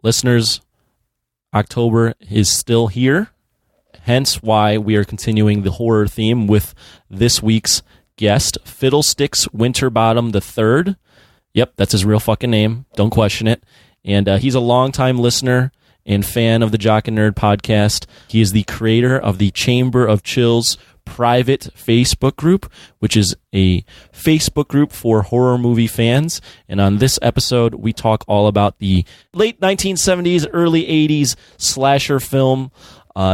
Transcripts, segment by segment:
listeners, October is still here, hence why we are continuing the horror theme with this week's guest, Fiddlestyx Winterbottom III. Yep, that's his real fucking name. Don't question it. And he's a longtime listener and fan of the Jock and Nerd podcast. He is the creator of the Chamber of Chills private Facebook group, which is a Facebook group for horror movie fans. And on this episode, we talk all about the late 1970s, early 80s slasher film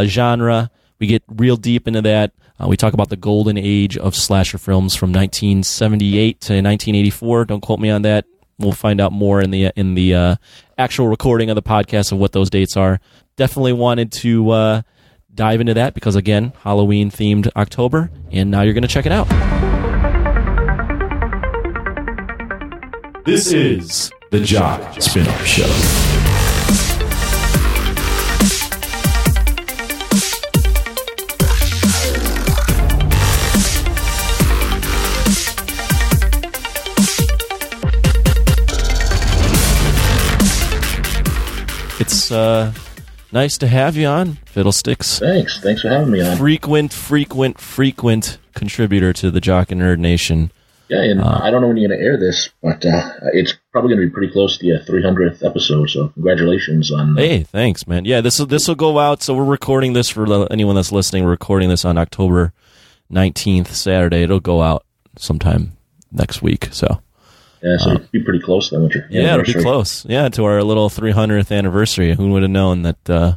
genre. We get real deep into that. We talk about the golden age of slasher films from 1978 to 1984. Don't quote me on that. We'll find out more in the actual recording of the podcast of what those dates are. Definitely wanted to dive into that because, again, Halloween-themed October, and now you're going to check it out. This is the Jock Spin-Off Show. It's nice to have you on, Fiddlestyx. Thanks for having me on. Frequent contributor to the Jock and Nerd Nation. Yeah, and I don't know when you're going to air this, but it's probably going to be pretty close to your 300th episode, so congratulations on... Hey, thanks, man. Yeah, this will go out, so we're recording this for anyone that's listening. We're recording this on October 19th, Saturday. It'll go out sometime next week, so... Yeah, so it'll be pretty close then. Yeah, it'll be close. Yeah, to our little 300th anniversary. Who would have known that a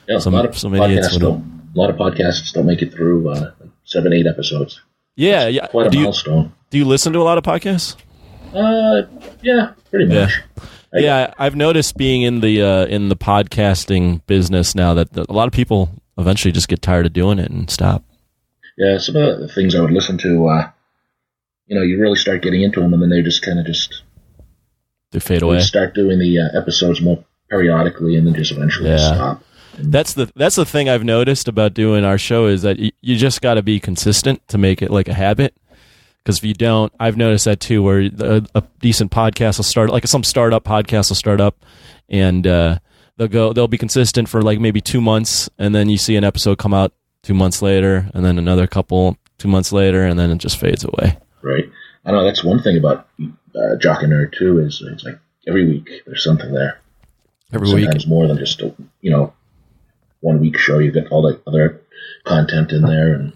lot of podcasts don't make it through 7-8 episodes. Yeah, it's quite a milestone. Do you listen to a lot of podcasts? Yeah, pretty much. Yeah, I've noticed being in the podcasting business now that a lot of people eventually just get tired of doing it and stop. Yeah, some of the things I would listen to... you really start getting into them, and then they just they fade away. Start doing the episodes more periodically, and then just eventually stop. And that's the thing I've noticed about doing our show is that you just got to be consistent to make it like a habit. Because if you don't, I've noticed that too, where a decent podcast will start, like some startup podcast will start up, and they'll be consistent for like maybe 2 months, and then you see an episode come out 2 months later, and then another couple 2 months later, and then it just fades away. Right. I know that's one thing about Jock and Nerd, too, is it's like every week there's something there. Sometimes more than just a 1 week show. You get all the other content in there, and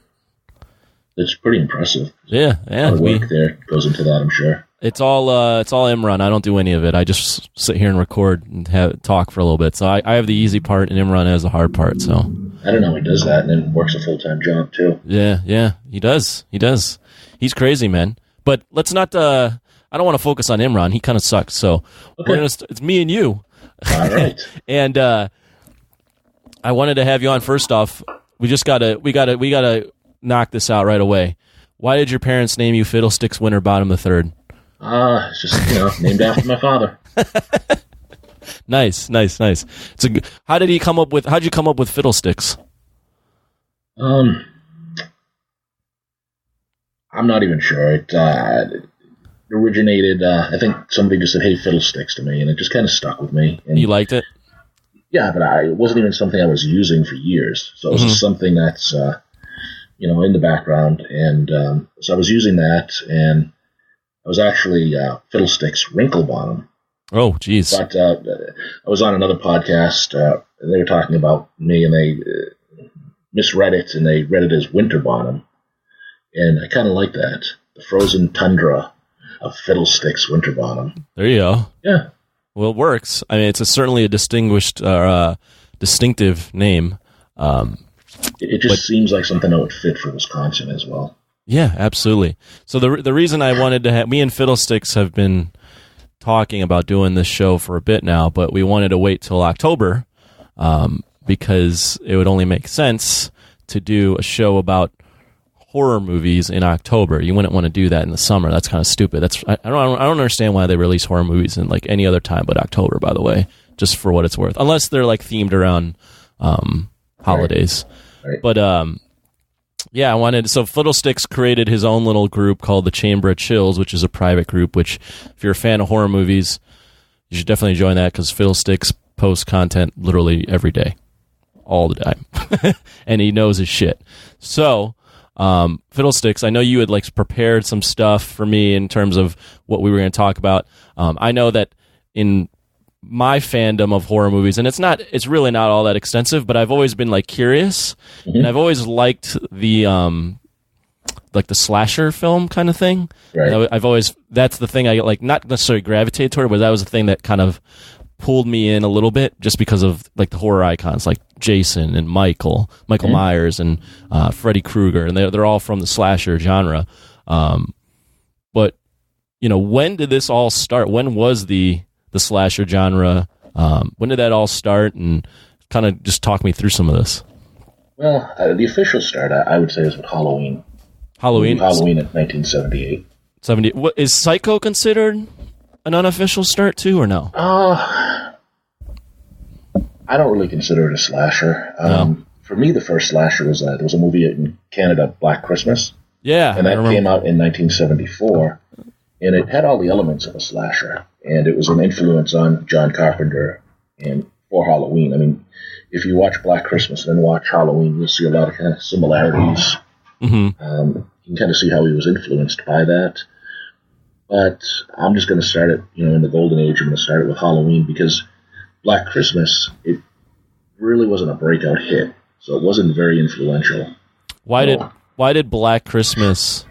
it's pretty impressive. Yeah. A lot of work there goes into that, I'm sure. It's all Imran. I don't do any of it. I just sit here and record and talk for a little bit. So I have the easy part, and Imran has the hard part. So I don't know. He does that, and then works a full-time job too. Yeah. He does. He's crazy, man. But let's not. I don't want to focus on Imran. He kind of sucks. So okay. It's me and you. All right. And I wanted to have you on. First off, we gotta knock this out right away. Why did your parents name you Fiddlestyx Winterbottom III? It's just named after my father. Nice. How'd you come up with Fiddlestyx? I'm not even sure. It originated, I think somebody just said, "Hey, Fiddlestyx" to me, and it just kind of stuck with me. And you liked it? Yeah, but it wasn't even something I was using for years. So it was just something that's, in the background. And so I was using that, and I was actually Fiddlestyx Winterbottom. Oh, geez. But I was on another podcast, and they were talking about me, and they misread it, and they read it as Winterbottom. And I kind of like that. The frozen tundra of Fiddlestyx Winterbottom. There you go. Yeah. Well, it works. I mean, it's certainly a distinctive name. It just seems like something that would fit for Wisconsin as well. Yeah, absolutely. So the reason I wanted to have... Me and Fiddlestyx have been talking about doing this show for a bit now, but we wanted to wait till October because it would only make sense to do a show about horror movies in October. You wouldn't want to do that in the summer. That's kind of stupid. I don't understand why they release horror movies in like any other time but October, by the way, just for what it's worth. Unless they're like themed around holidays. Right. But yeah, so Fiddlestyx created his own little group called the Chamber of Chills, which is a private group, which if you're a fan of horror movies, you should definitely join that because Fiddlestyx posts content literally every day, all the time, and he knows his shit. So, Fiddlestyx, I know you had like prepared some stuff for me in terms of what we were going to talk about. I know that in my fandom of horror movies, and it's really not all that extensive, but I've always been like curious, and I've always liked the like the slasher film kind of thing. Right. I've always, that's the thing I like, not necessarily gravitated toward, but that was the thing that kind of pulled me in a little bit, just because of like the horror icons like Jason and Michael Myers and Freddy Krueger, and they're all from the slasher genre. But when did this all start? When was the slasher genre? When did that all start? And kind of just talk me through some of this. Well, the official start, I would say, is with Halloween. Halloween in 1978. What is Psycho considered an unofficial start too, or no? I don't really consider it a slasher. No. For me, the first slasher was there was a movie in Canada, Black Christmas. Yeah, and that came out in 1974, and it had all the elements of a slasher, and it was an influence on John Carpenter and for Halloween. I mean, if you watch Black Christmas and then watch Halloween, you'll see a lot of kind of similarities. You can kind of see how he was influenced by that. But I'm just going to start it, in the golden age. I'm going to start it with Halloween, because Black Christmas, it really wasn't a breakout hit, so it wasn't very influential. Why did Black Christmas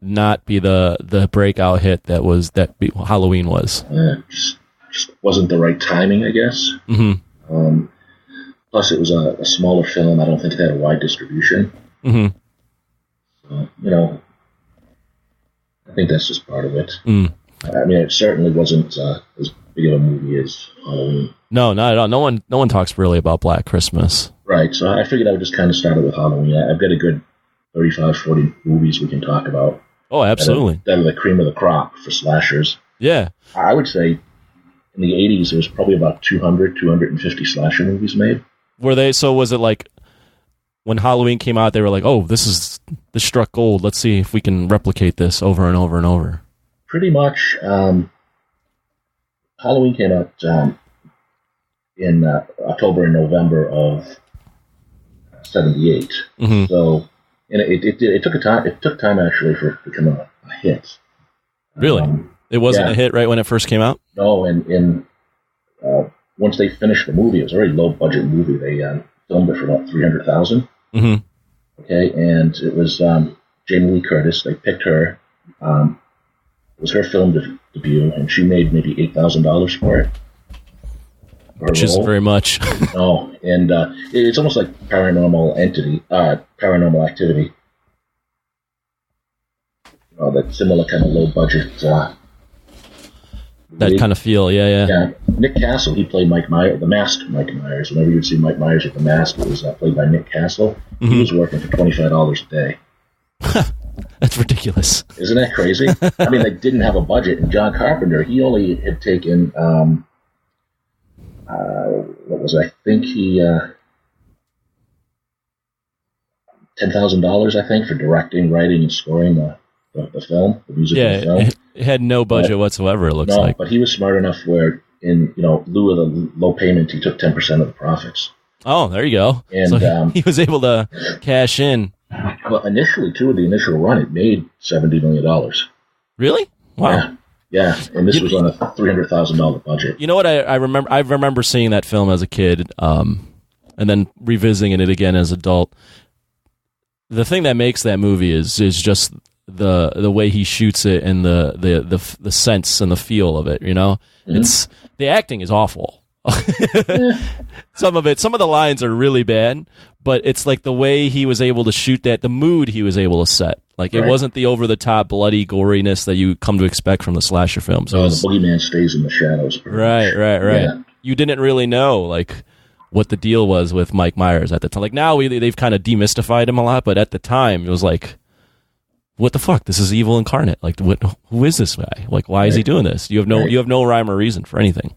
not be the breakout hit that Halloween was? Just wasn't the right timing, I guess. Plus, it was a smaller film. I don't think it had a wide distribution. So, I think that's just part of it. I mean, it certainly wasn't as big of a movie as Halloween. No, not at all. No one talks really about Black Christmas. Right, so I figured I would just kind of start it with Halloween. I've got a good 35, 40 movies we can talk about. Oh, absolutely. That are the cream of the crop for slashers. Yeah. I would say in the 80s, there was probably about 250 slasher movies made. Were they? So was it like when Halloween came out, they were like, oh, this struck gold. Let's see if we can replicate this over and over and over. Pretty much. Halloween came out in October and November of 78. So, and it took time. It took time actually for it to become a hit. Really, it wasn't a hit right when it first came out. No, and once they finished the movie, it was a very low budget movie. They filmed it for about $300,000. Okay, and it was Jamie Lee Curtis. They picked her. It was her film debut, and she made maybe $8,000 for it. Which isn't very much. No, and it's almost like Paranormal Activity. That similar kind of low budget. That kind of feel, yeah. Nick Castle, he played Mike Myers, the masked Mike Myers. Whenever you'd see Mike Myers with the mask, it was played by Nick Castle. He was working for $25 a day. That's ridiculous. Isn't that crazy? I mean, they didn't have a budget, and John Carpenter, he only had taken, what was it? I think he, $10,000, I think, for directing, writing, and scoring the film, the music of the film. It had no budget whatsoever, it looks like. But he was smart enough where, in lieu of the low payment, he took 10% of the profits. Oh, there you go. And so he was able to cash in. Well, initially, too, the initial run, it made $70 million. Really? Wow. Yeah. And this was on a $300,000 budget. You know what? I remember seeing that film as a kid, and then revisiting it again as an adult. The thing that makes that movie is just the way he shoots it and the sense and the feel of it. It's the acting is awful. Some of the lines are really bad, but it's like the way he was able to shoot that, the mood he was able to set. Like it wasn't the over the top bloody goriness that you come to expect from the slasher films. The boogeyman stays in the shadows. Right. Yeah. You didn't really know like what the deal was with Mike Myers at the time. Like now they've kind of demystified him a lot, but at the time it was like, what the fuck? This is evil incarnate. Like who is this guy? Like why is he doing this? You have no rhyme or reason for anything.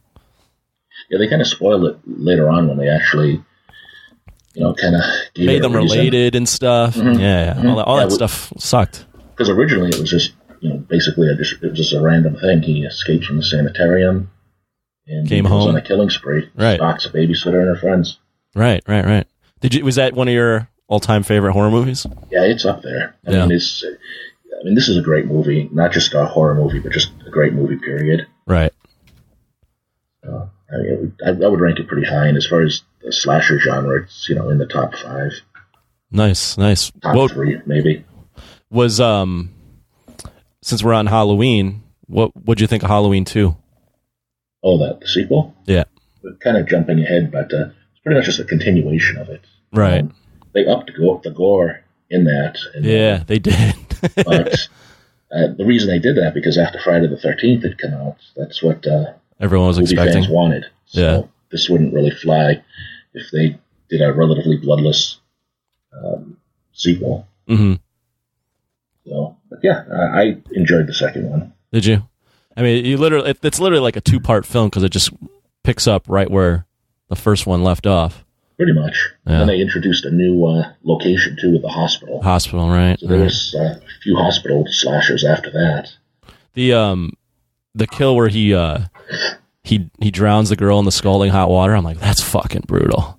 Yeah, they kind of spoiled it later on when they actually, kind of made them related and stuff. All that stuff sucked. Because originally it was just, basically it was just a random thing. He escaped from the sanitarium, and came goes home on a killing spree. Right. Stalks a babysitter and her friends. Right. Was that one of your all-time favorite horror movies? Yeah, it's up there. I mean, this is a great movie, not just a horror movie, but just a great movie, period. Right. I would rank it pretty high, and as far as the slasher genre, it's in the top 5. Nice. Top 3, maybe. Was since we're on Halloween, what'd you think of Halloween 2? Oh, the sequel? Yeah. We're kind of jumping ahead, but it's pretty much just a continuation of it. Right. They upped the gore in that. And, yeah, they did. But the reason they did that, because after Friday the 13th had come out, that's what everyone was expecting. Fans wanted. So this wouldn't really fly if they did a relatively bloodless sequel. Mm-hmm. So, but yeah, I enjoyed the second one. Did you? I mean, it's literally like a 2-part film because it just picks up right where the first one left off. Pretty much. Yeah. And then they introduced a new location, too, with the hosptal. Hospital, right. So there was a few hospital slashers after that. The kill where he drowns the girl in the scalding hot water, I'm like, that's fucking brutal.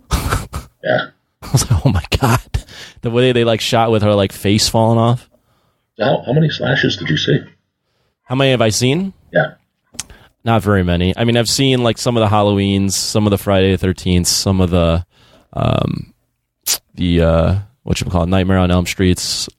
Yeah. I was like, oh my God. The way they shot with her face falling off. How many slashes did you see? How many have I seen? Yeah. Not very many. I mean, I've seen some of the Halloweens, some of the Friday the 13th, some of the Nightmare on Elm Streets,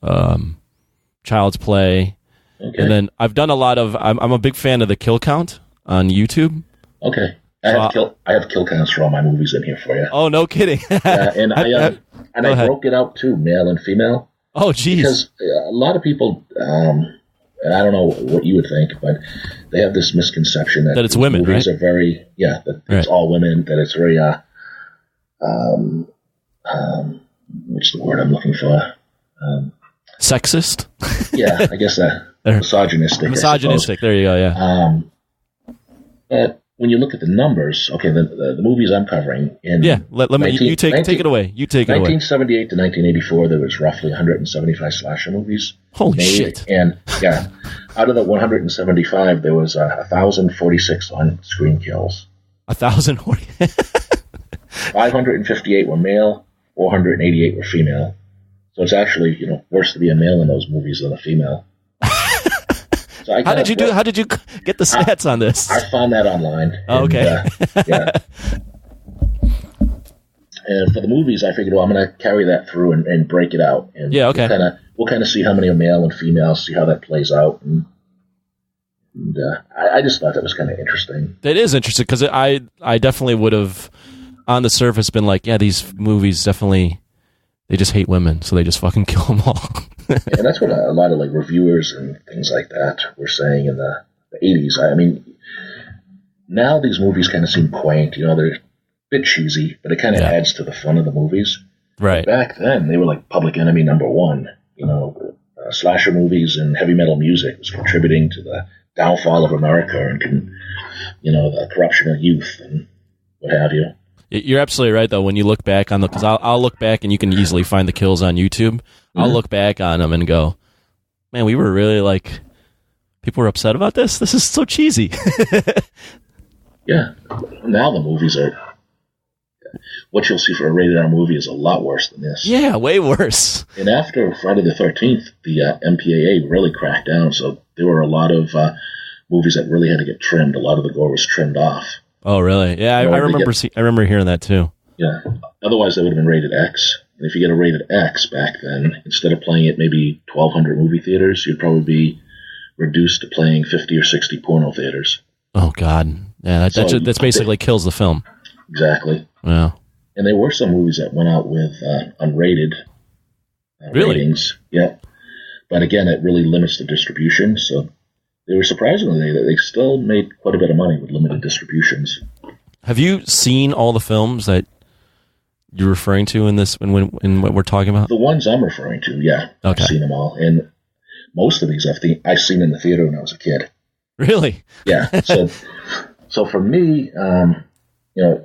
Child's Play. Okay. And then I've done a lot of, I'm a big fan of the kill count on YouTube. Okay. I have kill counts for all my movies in here for you. Oh, no kidding. And I broke it out too, male and female. Oh, geez. Because a lot of people, and I don't know what you would think, but they have this misconception that it's women, movies right? are very, that it's all women, that it's very, what's the word I'm looking for? Sexist? Yeah, I guess misogynistic. Misogynistic, there you go, yeah. But when you look at the numbers, okay, the movies I'm covering in you take it away. You take it away. 1978 to 1984, there was roughly 175 slasher movies. Holy shit! And out of the 175, there was 1,046 on-screen kills. 1,040. 558 were male, 488 were female. So it's actually worse to be a male in those movies than a female. So How did you get the stats on this? I found that online. Oh, okay. And for the movies, I figured, I'm going to carry that through and break it out. And okay. We'll kind of see how many are male and female, see how that plays out. And I just thought that was kind of interesting. It is interesting because I definitely would have, on the surface, been like, these movies definitely, they just hate women, so they just fucking kill them all. And that's what a lot of reviewers and things like that were saying in the 80s. I mean, now these movies kind of seem quaint. They're a bit cheesy, but it kind of adds to the fun of the movies. Right. But back then, they were like public enemy number one. Slasher movies and heavy metal music was contributing to the downfall of America and, the corruption of youth and what have you. You're absolutely right, though, when you look back on because I'll look back and you can easily find the kills on YouTube. Mm-hmm. I'll look back on them and go, man, we were really people were upset about this? This is so cheesy. Yeah. Now the movies are, what you'll see for a rated R movie is a lot worse than this. Yeah, way worse. And after Friday the 13th, the MPAA really cracked down, so there were a lot of movies that really had to get trimmed. A lot of the gore was trimmed off. Oh, really? Yeah, I remember hearing that too. Yeah. Otherwise, they would have been rated X. And if you get a rated X back then, instead of playing at maybe 1,200 movie theaters, you'd probably be reduced to playing 50 or 60 porno theaters. Oh, God. Yeah, that's basically kills the film. Exactly. Yeah. And there were some movies that went out with unrated ratings. Yeah. But again, it really limits the distribution, so they were surprisingly, they still made quite a bit of money with limited distributions. Have you seen all the films that you're referring to in this, in what we're talking about? The ones I'm referring to, yeah. Okay. I've seen them all. And most of these I've seen in the theater when I was a kid. Really? Yeah. So for me,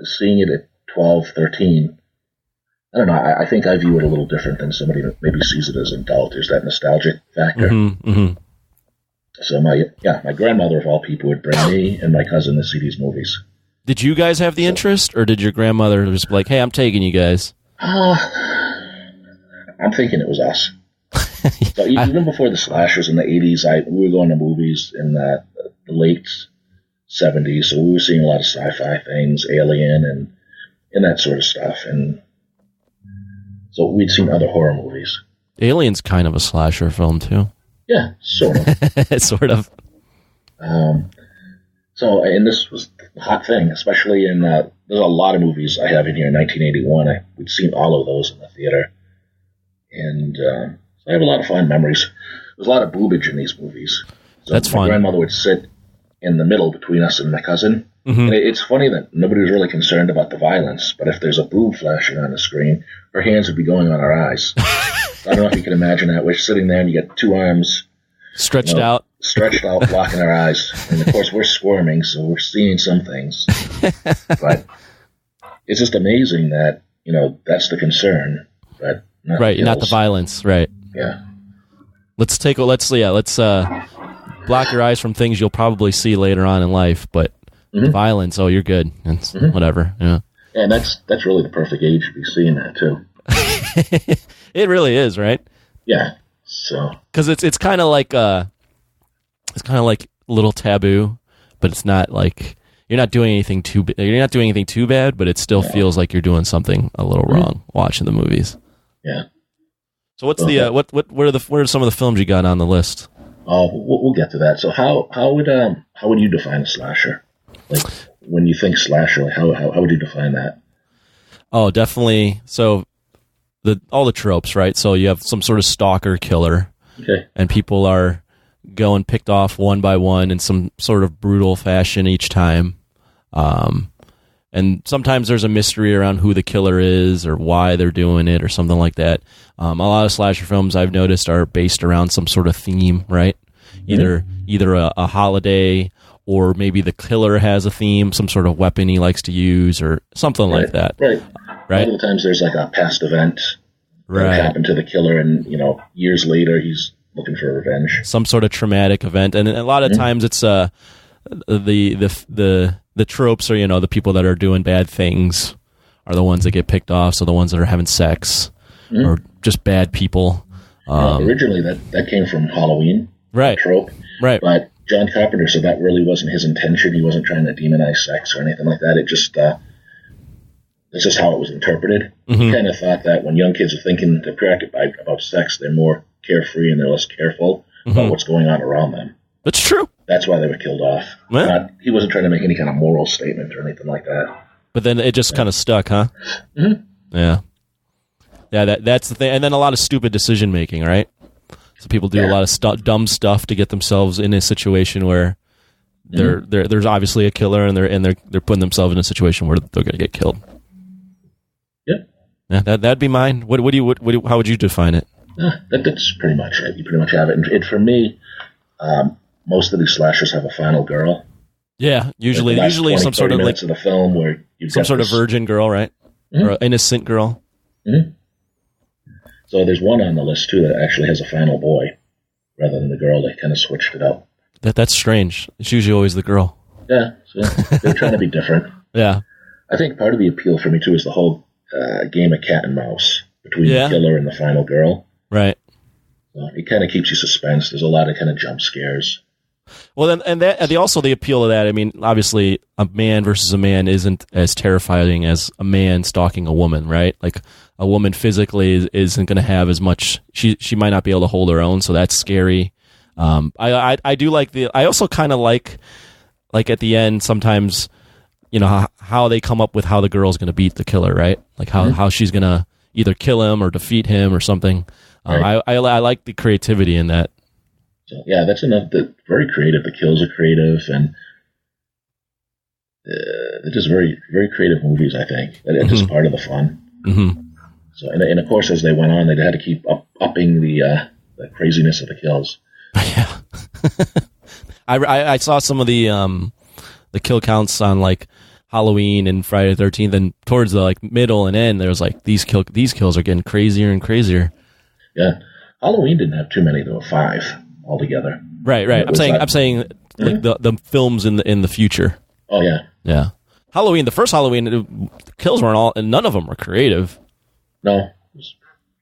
seeing it at 12, 13, I don't know, I think I view it a little different than somebody that maybe sees it as an adult. There's that nostalgic factor. Mm-hmm, mm-hmm. So my grandmother of all people would bring me and my cousin to see these movies. Did you guys have the interest, or did your grandmother just be like, "Hey, I'm taking you guys"? I'm thinking it was us. So even before the slashers in the 80s, we were going to movies in the late 70s, so we were seeing a lot of sci-fi things, Alien and that sort of stuff, and so we'd seen other horror movies. Alien's kind of a slasher film too. Yeah, sort of. Sort of. So, and this was the hot thing, especially in, there's a lot of movies I have in here in 1981. We'd seen all of those in the theater. And so I have a lot of fond memories. There's a lot of boobage in these movies. So that's fun. My grandmother would sit in the middle between us and my cousin. Mm-hmm. And it's funny that nobody was really concerned about the violence, but if there's a boob flashing on the screen, her hands would be going on her eyes. I don't know if you can imagine that. We're sitting there and you get two arms stretched out, blocking our eyes. And of course, we're squirming, so we're seeing some things. But it's just amazing that, that's the concern. But not right, not the violence, right. Yeah. Let's block your eyes from things you'll probably see later on in life, but violence, you're good. It's whatever. Yeah. And that's really the perfect age to be seeing that too. It really is, right? Yeah. So because it's kind of like a little taboo, but it's not like you're not doing anything too bad, but it still feels like you're doing something a little wrong watching the movies. Yeah. So what's what are some of the films you got on the list? Oh, we'll get to that. So how would you define a slasher? Like when you think slasher, like how would you define that? Oh, definitely. So all the tropes, right? So you have some sort of stalker killer, and people are going picked off one by one in some sort of brutal fashion each time. And sometimes there's a mystery around who the killer is or why they're doing it or something like that. A lot of slasher films I've noticed are based around some sort of theme, right? Either a holiday, or maybe the killer has a theme, some sort of weapon he likes to use or something like that. Right. A lot of the times there's like a past event that happened to the killer, and years later he's looking for revenge. Some sort of traumatic event, and a lot of times it's the tropes are the people that are doing bad things are the ones that get picked off. So the ones that are having sex or just bad people. Originally that came from Halloween, right? Trope, right? But John Carpenter said that really wasn't his intention. He wasn't trying to demonize sex or anything like that. It just that's just how it was interpreted. He kind of thought that when young kids are thinking, they're preoccupied about sex, they're more carefree and they're less careful about what's going on around them. That's true. That's why they were killed off. He wasn't trying to make any kind of moral statement or anything like that. But then it just kind of stuck, huh? Yeah. Yeah, that's the thing. And then a lot of stupid decision making, right? So people do a lot of dumb stuff to get themselves in a situation where there's obviously a killer, and they're putting themselves in a situation where they're going to get killed. Yeah, that'd be mine. How would you define it? That's pretty much it. You pretty much have it. And for me, most of these slashers have a final girl. Yeah, usually 20, some sort of like of the film where you've some sort of virgin girl, right? Or an innocent girl. So there's one on the list too that actually has a final boy rather than the girl. They kind of switched it up. That's strange. It's usually always the girl. Yeah, so they're trying to be different. Yeah, I think part of the appeal for me too is the whole game of cat and mouse between the killer and the final girl. Right. It kind of keeps you suspense. There's a lot of kind of jump scares. Well, and also the appeal of that. I mean, obviously, a man versus a man isn't as terrifying as a man stalking a woman, right? Like a woman physically isn't going to have as much. She might not be able to hold her own, so that's scary. I do like I also kind of like at the end sometimes, how they come up with how the girl's going to beat the killer, right? Like how she's going to either kill him or defeat him or something. Right. I like the creativity in that. So, yeah, that's enough. Very creative. The kills are creative, and they're just very, very creative movies, I think. It's just part of the fun. So, and of course, as they went on, they had to keep upping the craziness of the kills. Yeah. I saw some of the kill counts on like Halloween and Friday the 13th, and towards the middle and end, there was these kills are getting crazier and crazier. Yeah, Halloween didn't have too many. There were 5 altogether. Right. I'm saying like the films in the future. Oh yeah. Halloween, the first Halloween, the kills weren't all, and none of them were creative. No, it was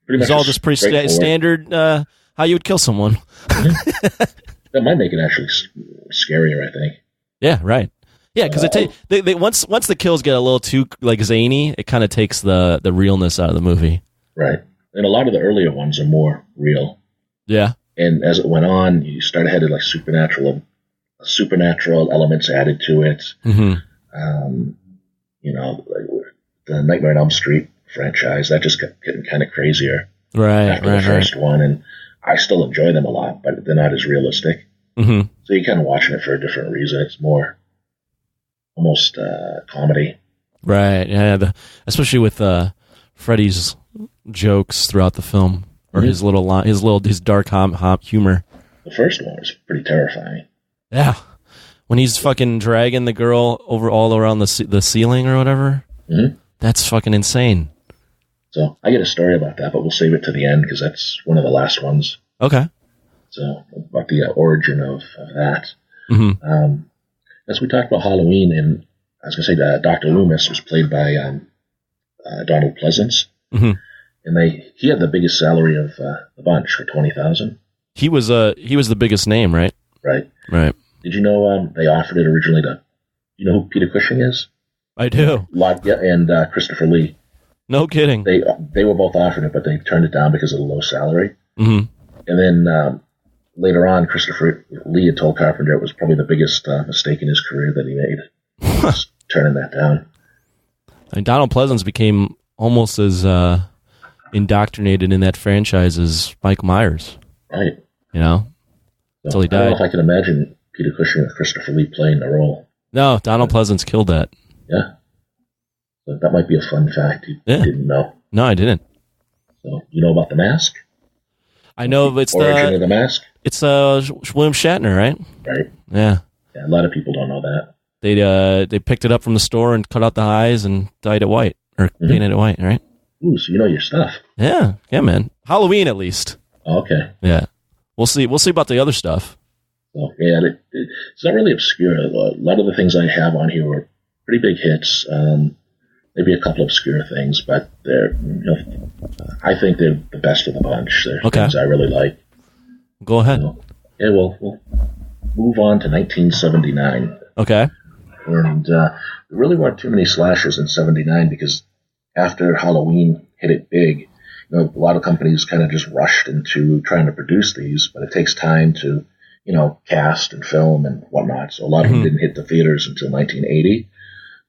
pretty much all just pretty standard. How you would kill someone. That might make it actually scarier, I think. Yeah, right. Yeah, because they once the kills get a little too like zany, it kind of takes the realness out of the movie. Right, and a lot of the earlier ones are more real. Yeah, and as it went on, you started having like supernatural elements added to it. Mm-hmm. Like the Nightmare on Elm Street franchise that just kept getting kind of crazier. Right, after the first one, and I still enjoy them a lot, but they're not as realistic. Mm-hmm. So you're kind of watching it for a different reason. It's more almost comedy. Right, yeah, especially with Freddy's jokes throughout the film, or mm-hmm. his dark humor. The first one was pretty terrifying. Yeah, when he's fucking dragging the girl all around the ceiling or whatever. Mm-hmm. That's fucking insane. So I get a story about that, but we'll save it to the end because that's one of the last ones. Okay. So about the origin of that. Mm-hmm. As we talked about Halloween, and I was going to say Dr. Loomis was played by Donald Pleasance, mm-hmm. and he had the biggest salary of the bunch for $20,000. He was the biggest name, right? Right. Did you know they offered it originally to? You know who Peter Cushing is? I do. And Christopher Lee. No kidding. They were both offered it, but they turned it down because of the low salary. Mm-hmm. And then later on, Christopher Lee had told Carpenter it was probably the biggest mistake in his career that he made, just turning that down. And Donald Pleasance became almost as indoctrinated in that franchise as Mike Myers. Right. Until he died. I don't know if I can imagine Peter Cushing or Christopher Lee playing the role. No, Donald Pleasance killed that. Yeah. So that might be a fun fact you didn't know. No, I didn't. So you know about The Mask? I know it's origin of The Mask. It's William Shatner, right? Right. Yeah. A lot of people don't know that. They picked it up from the store and cut out the eyes and dyed it white or painted it white, right? Ooh, so you know your stuff. Yeah, man. Halloween at least. Okay. Yeah. We'll see about the other stuff. So yeah, it's not really obscure. A lot of the things I have on here were pretty big hits. Maybe a couple obscure things, but they're, I think they're the best of the bunch. They're things I really like. Go ahead. So, we'll move on to 1979. Okay. And there really weren't too many slashers in 79 because after Halloween hit it big, a lot of companies kind of just rushed into trying to produce these, but it takes time to, cast and film and whatnot. So a lot of them didn't hit the theaters until 1980.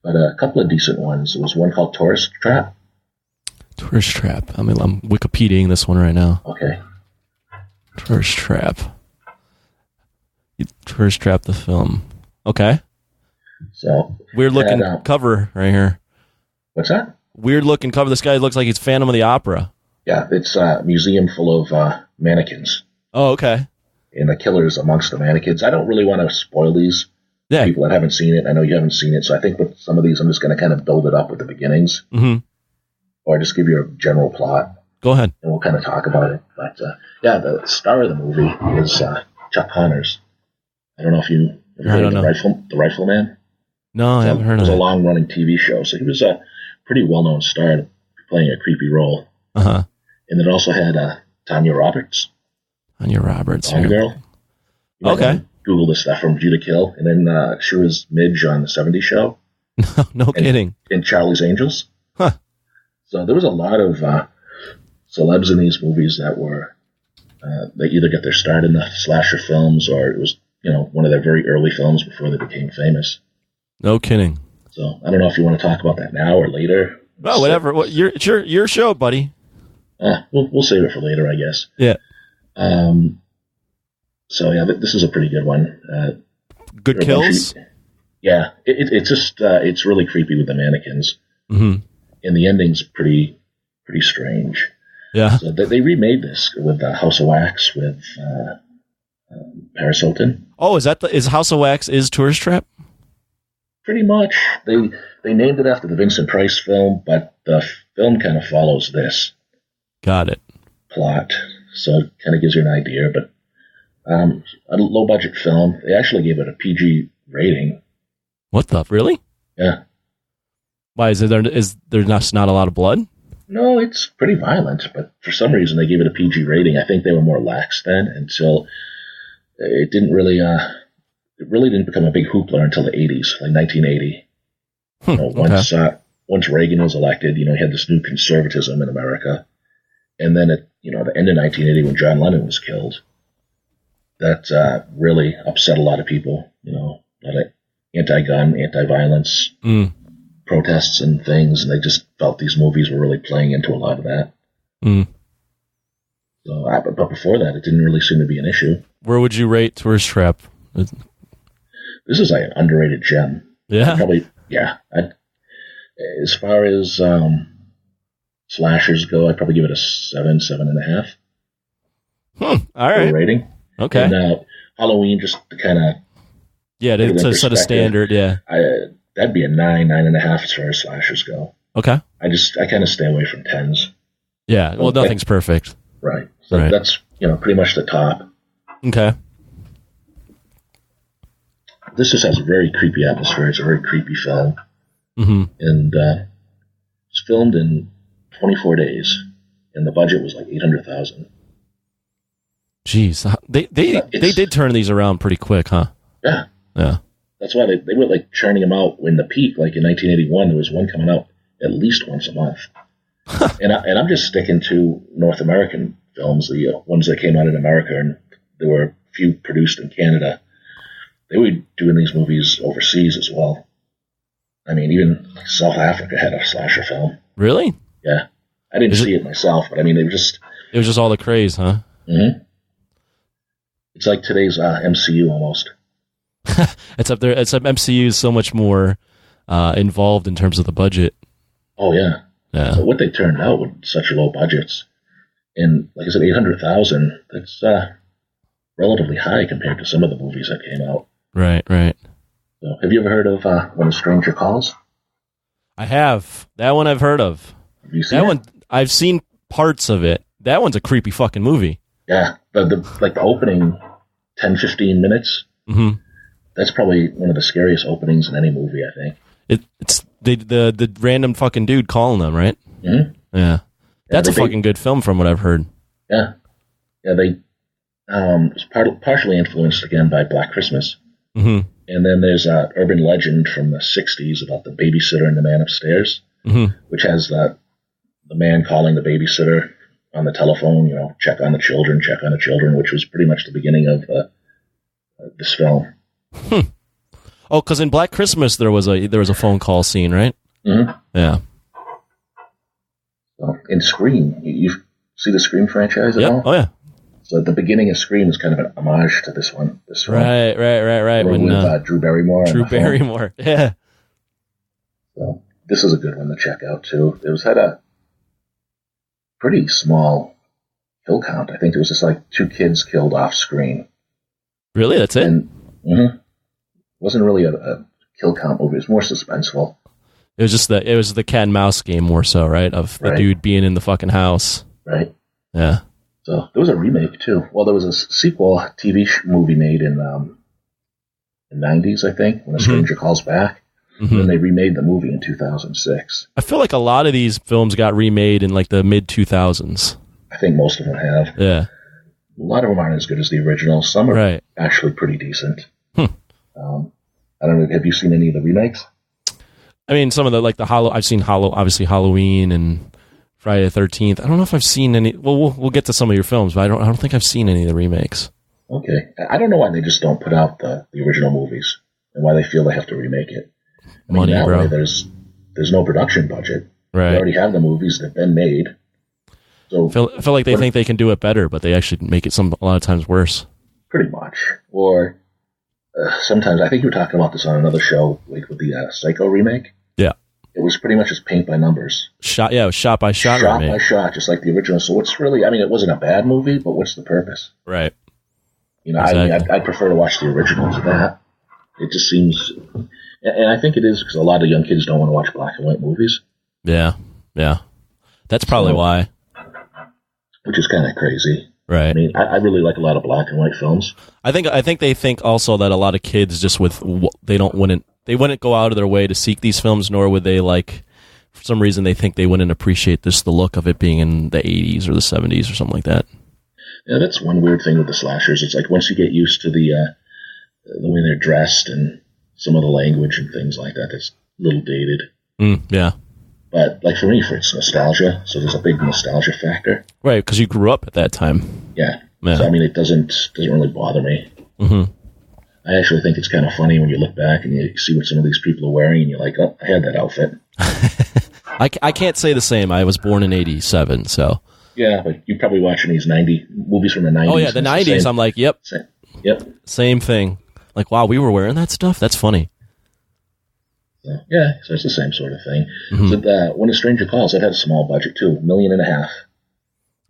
But a couple of decent ones. There was one called Tourist Trap. Tourist Trap. I mean, I'm Wikipediaing this one right now. Okay. Tourist Trap. Tourist Trap the film. Okay. So weird looking cover right here. What's that? Weird looking cover. This guy looks like he's Phantom of the Opera. Yeah, it's a museum full of mannequins. Oh, okay. And the killer's amongst the mannequins. I don't really want to spoil these. Yeah. People that haven't seen it. I know you haven't seen it, so I think with some of these, I'm just going to kind of build it up with the beginnings, or just give you a general plot. Go ahead, and we'll kind of talk about it. But the star of the movie is Chuck Connors. I don't know if you ever heard of the Rifleman. No, I haven't heard of it. It was a long-running TV show, so he was a pretty well-known star playing a creepy role. And it also had Tanya Roberts. Tanya Roberts, Bond girl. Okay. Google this stuff from View to Kill, and then she was Midge on the '70s show. No kidding. In Charlie's Angels. Huh. So there was a lot of celebs in these movies that were they either get their start in the slasher films, or it was one of their very early films before they became famous. No kidding. So I don't know if you want to talk about that now or later. Well, whatever. It's your show, buddy. We'll save it for later, I guess. Yeah. So yeah, this is a pretty good one. Good kills. It's just it's really creepy with the mannequins, and the ending's pretty strange. Yeah. So they remade this with House of Wax with Paris Hilton. Oh, is House of Wax is Tourist Trap? Pretty much. They named it after the Vincent Price film, but the film kind of follows this. Got it. Plot, so it kind of gives you an idea, but. A low-budget film. They actually gave it a PG rating. What the? Really? Yeah. Why is there not a lot of blood? No, it's pretty violent, but for some reason they gave it a PG rating. I think they were more lax then, until it didn't really become a big hoopla until the 80s, like 1980. Once Reagan was elected, you had this new conservatism in America. And then at the end of 1980, when John Lennon was killed, that really upset a lot of people, a lot of anti-gun, anti-violence protests and things, and they just felt these movies were really playing into a lot of that. So, but before that, it didn't really seem to be an issue. Where would you rate Tourist Trap? This is like an underrated gem. Yeah? As far as slashers go, I'd probably give it a 7.5. All right. Rating. Okay. And Halloween, just to kind of to set a standard. Yeah. That'd be a 9.5 as far as slashers go. Okay. I kind of stay away from 10s. Yeah. Well, nothing's perfect. Right. So that's pretty much the top. Okay. This just has a very creepy atmosphere. It's a very creepy film. Mm-hmm. And it's filmed in 24 days, and the budget was like $800,000. Jeez, they did turn these around pretty quick, huh? Yeah. Yeah. That's why they were like churning them out when the peak, like in 1981, there was one coming out at least once a month. and I'm just sticking to North American films, the ones that came out in America, and there were a few produced in Canada. They were doing these movies overseas as well. I mean, even South Africa had a slasher film. Really? Yeah. I didn't see it myself, but I mean, it was just all the craze, huh? Mm-hmm. It's like today's MCU almost. It's up there. It's MCU is so much more involved in terms of the budget. Oh yeah. Yeah. So what they turned out with such low budgets, and like I said, $800,000. That's relatively high compared to some of the movies that came out. Right. So, have you ever heard of When a Stranger Calls? I have. That one I've heard of. Have you seen that it? one? I've seen parts of it. That one's a creepy fucking movie. Yeah, the opening 10-15 minutes. Mm-hmm. That's probably one of the scariest openings in any movie, I think. It's the random fucking dude calling them, right? Mm-hmm. Yeah. That's a fucking good film from what I've heard. Yeah. Yeah, they it's partially influenced again by Black Christmas. Mm-hmm. And then there's an urban legend from the 60s about the babysitter and the man upstairs, which has the man calling the babysitter on the telephone, check on the children, which was pretty much the beginning of this film. Oh, because in Black Christmas there was a phone call scene, right? Mm-hmm. Yeah. So in Scream, you see the Scream franchise at all? Oh yeah. So the beginning of Scream is kind of an homage to this one. Right. With Drew Barrymore. Drew Barrymore, yeah. So this is a good one to check out too. It had a pretty small kill count. I think it was just like 2 kids killed off screen. Really? That's it? It wasn't really a kill count movie. It was more suspenseful. It was the cat and mouse game more so, right? Of the dude being in the fucking house. Right. Yeah. So there was a remake too. Well, there was a sequel TV movie made in the 90s, I think, When a Stranger Calls Back. Mm-hmm. And they remade the movie in 2006. I feel like a lot of these films got remade in like the mid-2000s. I think most of them have. Yeah. A lot of them aren't as good as the original. Some are actually pretty decent. I don't know. Have you seen any of the remakes? I mean, some of I've seen obviously Halloween and Friday the 13th. I don't know if I've seen any. Well, we'll get to some of your films, but I don't think I've seen any of the remakes. Okay. I don't know why they just don't put out the original movies and why they feel they have to remake it. Money, that bro. way there's no production budget. Right. They already have the movies that have been made. So I feel like they think they can do it better, but they actually make it a lot of times worse. Pretty much. Or sometimes, I think you were talking about this on another show, like with the Psycho remake. Yeah. It was pretty much just paint by numbers. It was shot by shot. Shot by shot, just like the original. So what's really, it wasn't a bad movie, but what's the purpose? Right. Exactly. I'd prefer to watch the original to that. It just seems, and I think it is because a lot of young kids don't want to watch black and white movies. Yeah. That's probably why. Which is kind of crazy. Right. I really like a lot of black and white films. I think they think also that a lot of kids just they wouldn't go out of their way to seek these films, nor would they for some reason they think they wouldn't appreciate the look of it being in the 80s or the 70s or something like that. Yeah, that's one weird thing with the slashers. It's like once you get used to the way they're dressed and some of the language and things like that, it's a little dated. Yeah. But like for me, it's nostalgia, so there's a big nostalgia factor. Right, because you grew up at that time. Yeah. So I mean, it doesn't really bother me. Mm-hmm. I actually think it's kind of funny when you look back and you see what some of these people are wearing, and you're like, oh, I had that outfit. I can't say the same. I was born in 87, so. Yeah, but you're probably watching these movies from the 90s. Oh, yeah, the 90s. I'm like, yep. Same thing. Like, wow, we were wearing that stuff? That's funny. So, yeah, so it's the same sort of thing. Mm-hmm. So When a Stranger Calls, it had a small budget, too, $1.5 million.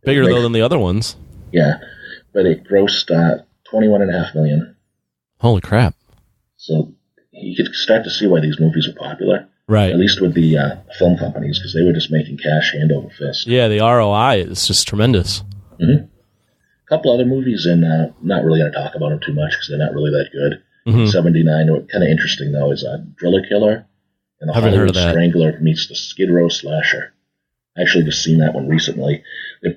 Bigger, though, than the other ones. Yeah, but it grossed $21.5 million. Holy crap. So you could start to see why these movies were popular. Right. At least with the film companies, because they were just making cash hand over fist. Yeah, the ROI is just tremendous. Mm-hmm. A couple other movies, and not really going to talk about them too much because they're not really that good. Mm-hmm. 79, kind of interesting, though, is Driller Killer and the Hollywood Strangler meets the Skid Row Slasher. I actually just seen that one recently. They're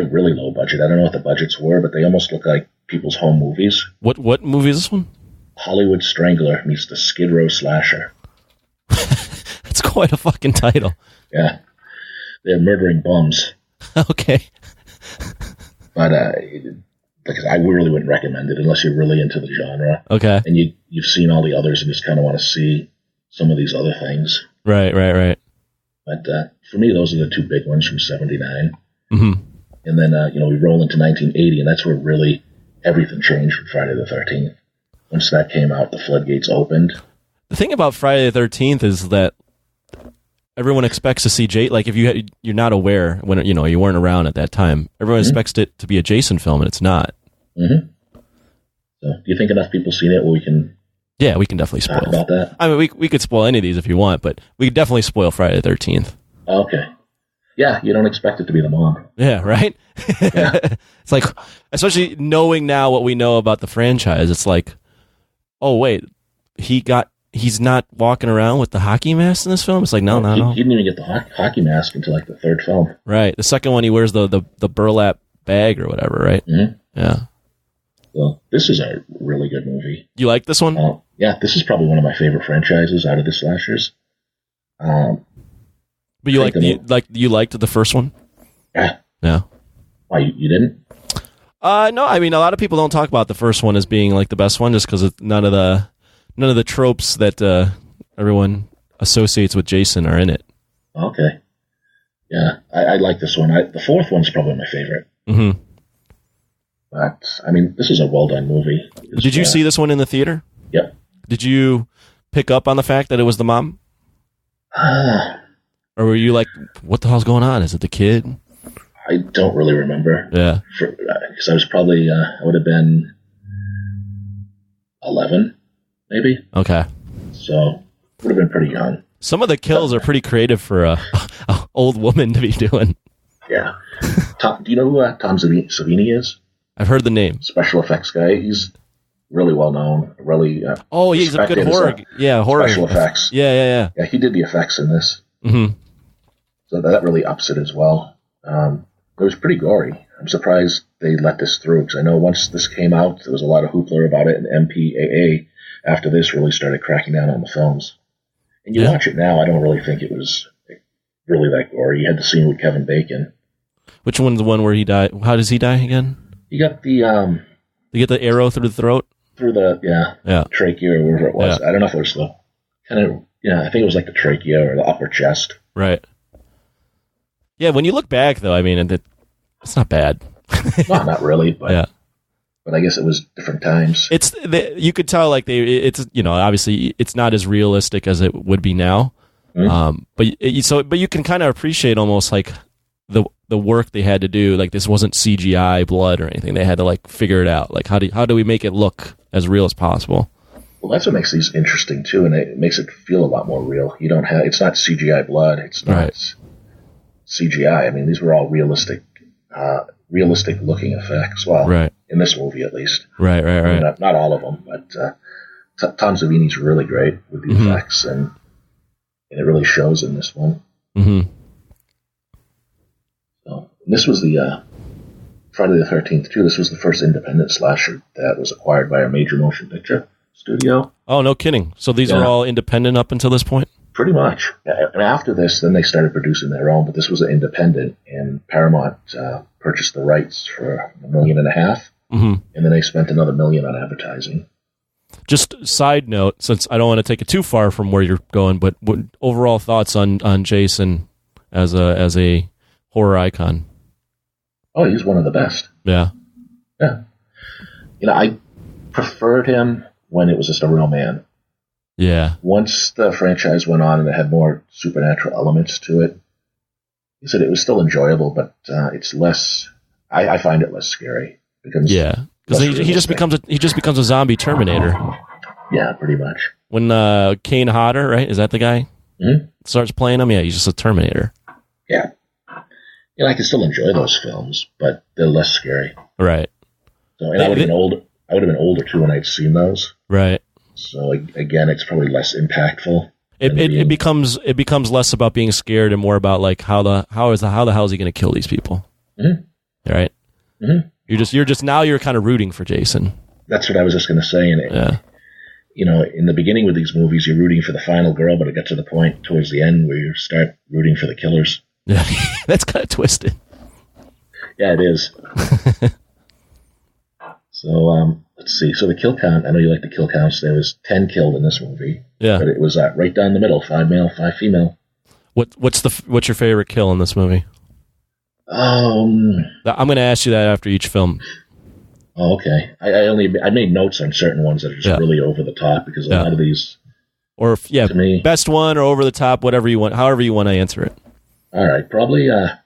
really low budget. I don't know what the budgets were, but they almost look like people's home movies. What movie is this one? Hollywood Strangler meets the Skid Row Slasher. That's quite a fucking title. Yeah. They're murdering bums. Okay. But I really wouldn't recommend it unless you're really into the genre. Okay. And you've seen all the others and just kind of want to see some of these other things. Right. But for me, those are the two big ones from 79. Mm-hmm. And then, we roll into 1980, and that's where really everything changed from Friday the 13th. Once that came out, the floodgates opened. The thing about Friday the 13th is that everyone expects to see like if you're not aware when you weren't around at that time, everyone expects it to be a Jason film, and it's not. Mm-hmm. So, do you think enough people seen it where we can? Yeah, we can definitely spoil talk about that. I mean, we could spoil any of these if you want, but we could definitely spoil Friday the 13th. Okay. Yeah, you don't expect it to be the mom. Yeah, right? Yeah. It's like, especially knowing now what we know about the franchise, it's like, oh, wait, he's not walking around with the hockey mask in this film? It's like, no. He didn't even get the hockey mask until like the third film. Right. The second one, he wears the burlap bag or whatever, right? Mm-hmm. Yeah. Well, this is a really good movie. You like this one? Yeah, this is probably one of my favorite franchises out of the slashers. But you liked the first one? Yeah. Yeah. Why, you didn't? No, I mean, a lot of people don't talk about the first one as being like the best one just because none of the tropes that everyone associates with Jason are in it. Okay. Yeah, I like this one. The fourth one's probably my favorite. Mm-hmm. But, I mean, this is a well-done movie. Did you see this one in the theater? Yep. Did you pick up on the fact that it was the mom? Or were you like, what the hell's going on? Is it the kid? I don't really remember. Yeah. Because I was probably, I would have been 11, maybe. Okay. So, would have been pretty young. Some of the kills are pretty creative for a old woman to be doing. Yeah. Do you know who Tom Savini is? I've heard the name. Special effects guy. He's really well known. Really. He's a good horror. Horror special effects. Yeah. Yeah, he did the effects in this. Mm-hmm. So that really ups it as well. It was pretty gory. I'm surprised they let this through because I know once this came out, there was a lot of hoopla about it, and MPAA after this really started cracking down on the films. And you watch it now, I don't really think it was really that gory. You had the scene with Kevin Bacon. Which one's the one where he died? How does he die again? You got the you get the arrow through the throat? Through the trachea or whatever it was. Yeah. I don't know if it was the kind of I think it was like the trachea or the upper chest. Right. Yeah, when you look back though, I mean it's not bad. No, not really, but but I guess it was different times. You could tell like it's obviously it's not as realistic as it would be now. Mm-hmm. But you can kind of appreciate almost like the work they had to do. Like this wasn't CGI blood or anything. They had to like figure it out. Like how do we make it look as real as possible? Well, that's what makes these interesting too, and it makes it feel a lot more real. It's not CGI blood. It's not CGI. I mean, these were all realistic looking effects. Well, right. In this movie at least. Right. I mean, not all of them, but Tom Savini's really great with the effects, and it really shows in this one. Mm-hmm. So this was the Friday the 13th, too. This was the first independent slasher that was acquired by a major motion picture studio. Oh, no kidding. So these are all independent up until this point? Pretty much. And after this, then they started producing their own, but this was an independent, and Paramount purchased the rights for $1.5 million, and then they spent another $1 million on advertising. Just side note, since I don't want to take it too far from where you're going, but what overall thoughts on Jason as a horror icon? Oh, he's one of the best. Yeah. Yeah. I preferred him when it was just a real man. Yeah. Once the franchise went on and it had more supernatural elements to it, he said it was still enjoyable, but it's less. I find it less scary because he just becomes a zombie Terminator. Yeah, pretty much. When Kane Hodder, right? Is that the guy? Mm-hmm. Starts playing him. Yeah, he's just a Terminator. Yeah. I can still enjoy those films, but they're less scary. Right. So, and I would have been older too when I'd seen those. Right. So again, it's probably less impactful. It becomes less about being scared and more about like how the hell is he going to kill these people? Mm-hmm. Right. Mm-hmm. You're kind of rooting for Jason. That's what I was just going to say. And in the beginning with these movies, you're rooting for the final girl, but it got to the point towards the end where you start rooting for the killers. Yeah, that's kind of twisted. Yeah, it is. So let's see. So the kill count. I know you like the kill counts. There was 10 killed in this movie. Yeah, but it was right down the middle: 5 male, 5 female. What's your favorite kill in this movie? I'm going to ask you that after each film. Oh, okay. I made notes on certain ones that are just really over the top because a lot of these. Or to me, best one or over the top, whatever you want, however you want to answer it. All right, probably the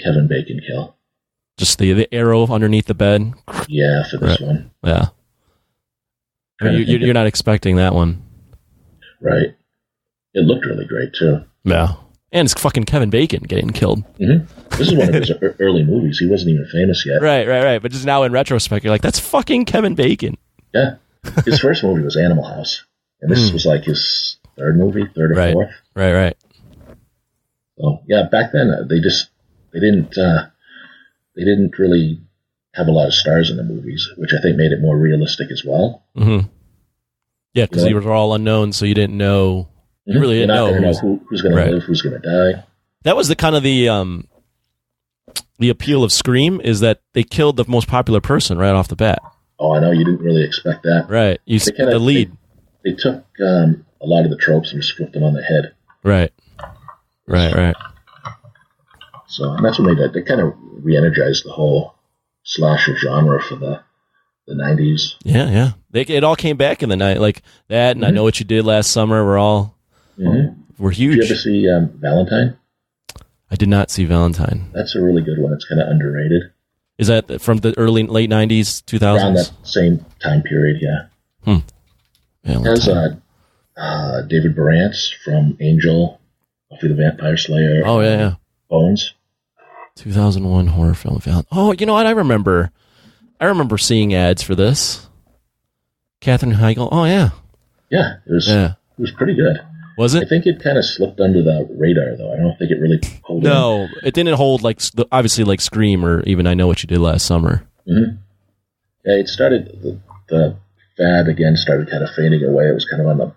Kevin Bacon kill. Just the arrow underneath the bed. Yeah, for this one. Yeah. You're not expecting that one, right? It looked really great too. Yeah, and it's fucking Kevin Bacon getting killed. Mm-hmm. This is one of his early movies. He wasn't even famous yet. Right. But just now in retrospect, you're like, that's fucking Kevin Bacon. Yeah, his first movie was Animal House, and this was like his third or fourth. Right. So yeah, back then they didn't really have a lot of stars in the movies, which I think made it more realistic as well. Mm-hmm. Yeah, because you were all unknown, so you didn't know. You really didn't know who's going to live, who's going to die. That was the kind of the appeal of Scream, is that they killed the most popular person right off the bat. Oh, I know, you didn't really expect that. Right, the lead. They took a lot of the tropes and just flipped them on the head. Right. So and that's what made it kind of re-energized the whole slasher genre for the 90s. Yeah. It all came back in the night, like that, and I Know What You Did Last Summer were huge. Did you ever see Valentine? I did not see Valentine. That's a really good one. It's kind of underrated. Is that from the late 90s, 2000s? Around that same time period, yeah. It has David Barantz from Angel, Buffy the Vampire Slayer. Oh, yeah. Bones. 2001 horror film. Oh, you know what? I remember seeing ads for this. Katherine Heigl. Oh, yeah. Yeah, it was pretty good. Was it? I think it kind of slipped under the radar, though. I don't think it really pulled in. No, it didn't hold obviously like Scream or even I Know What You Did Last Summer. Mm-hmm. Yeah, it started, the fad again started kind of fading away. It was kind of on the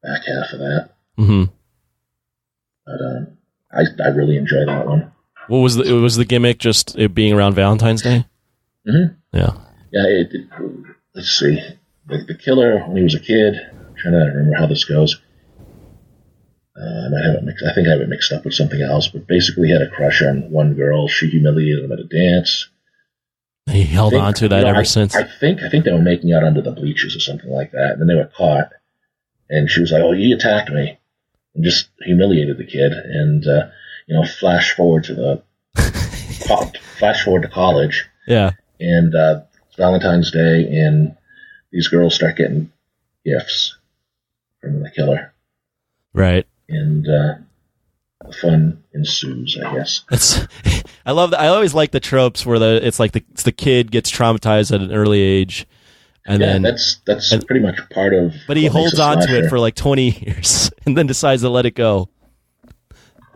back half of that. Mm-hmm. But I really enjoyed that one. What was the gimmick? Just it being around Valentine's Day? Mm-hmm. Yeah. Yeah, let's see. The killer, when he was a kid, I'm trying to remember how this goes. I might have it mixed. I think I have it mixed up with something else, but basically he had a crush on one girl. She humiliated him at a dance. He held on to that ever since. I think they were making out under the bleachers or something like that, and then they were caught. And she was like, "Oh, he attacked me," and just humiliated the kid. And flash forward to college. Yeah. And it's Valentine's Day, and these girls start getting gifts from the killer. Right. And fun ensues, I guess. I love that. I always like the tropes where it's the kid gets traumatized at an early age, and then that's pretty much part of. But he holds on to it for like 20 years, and then decides to let it go.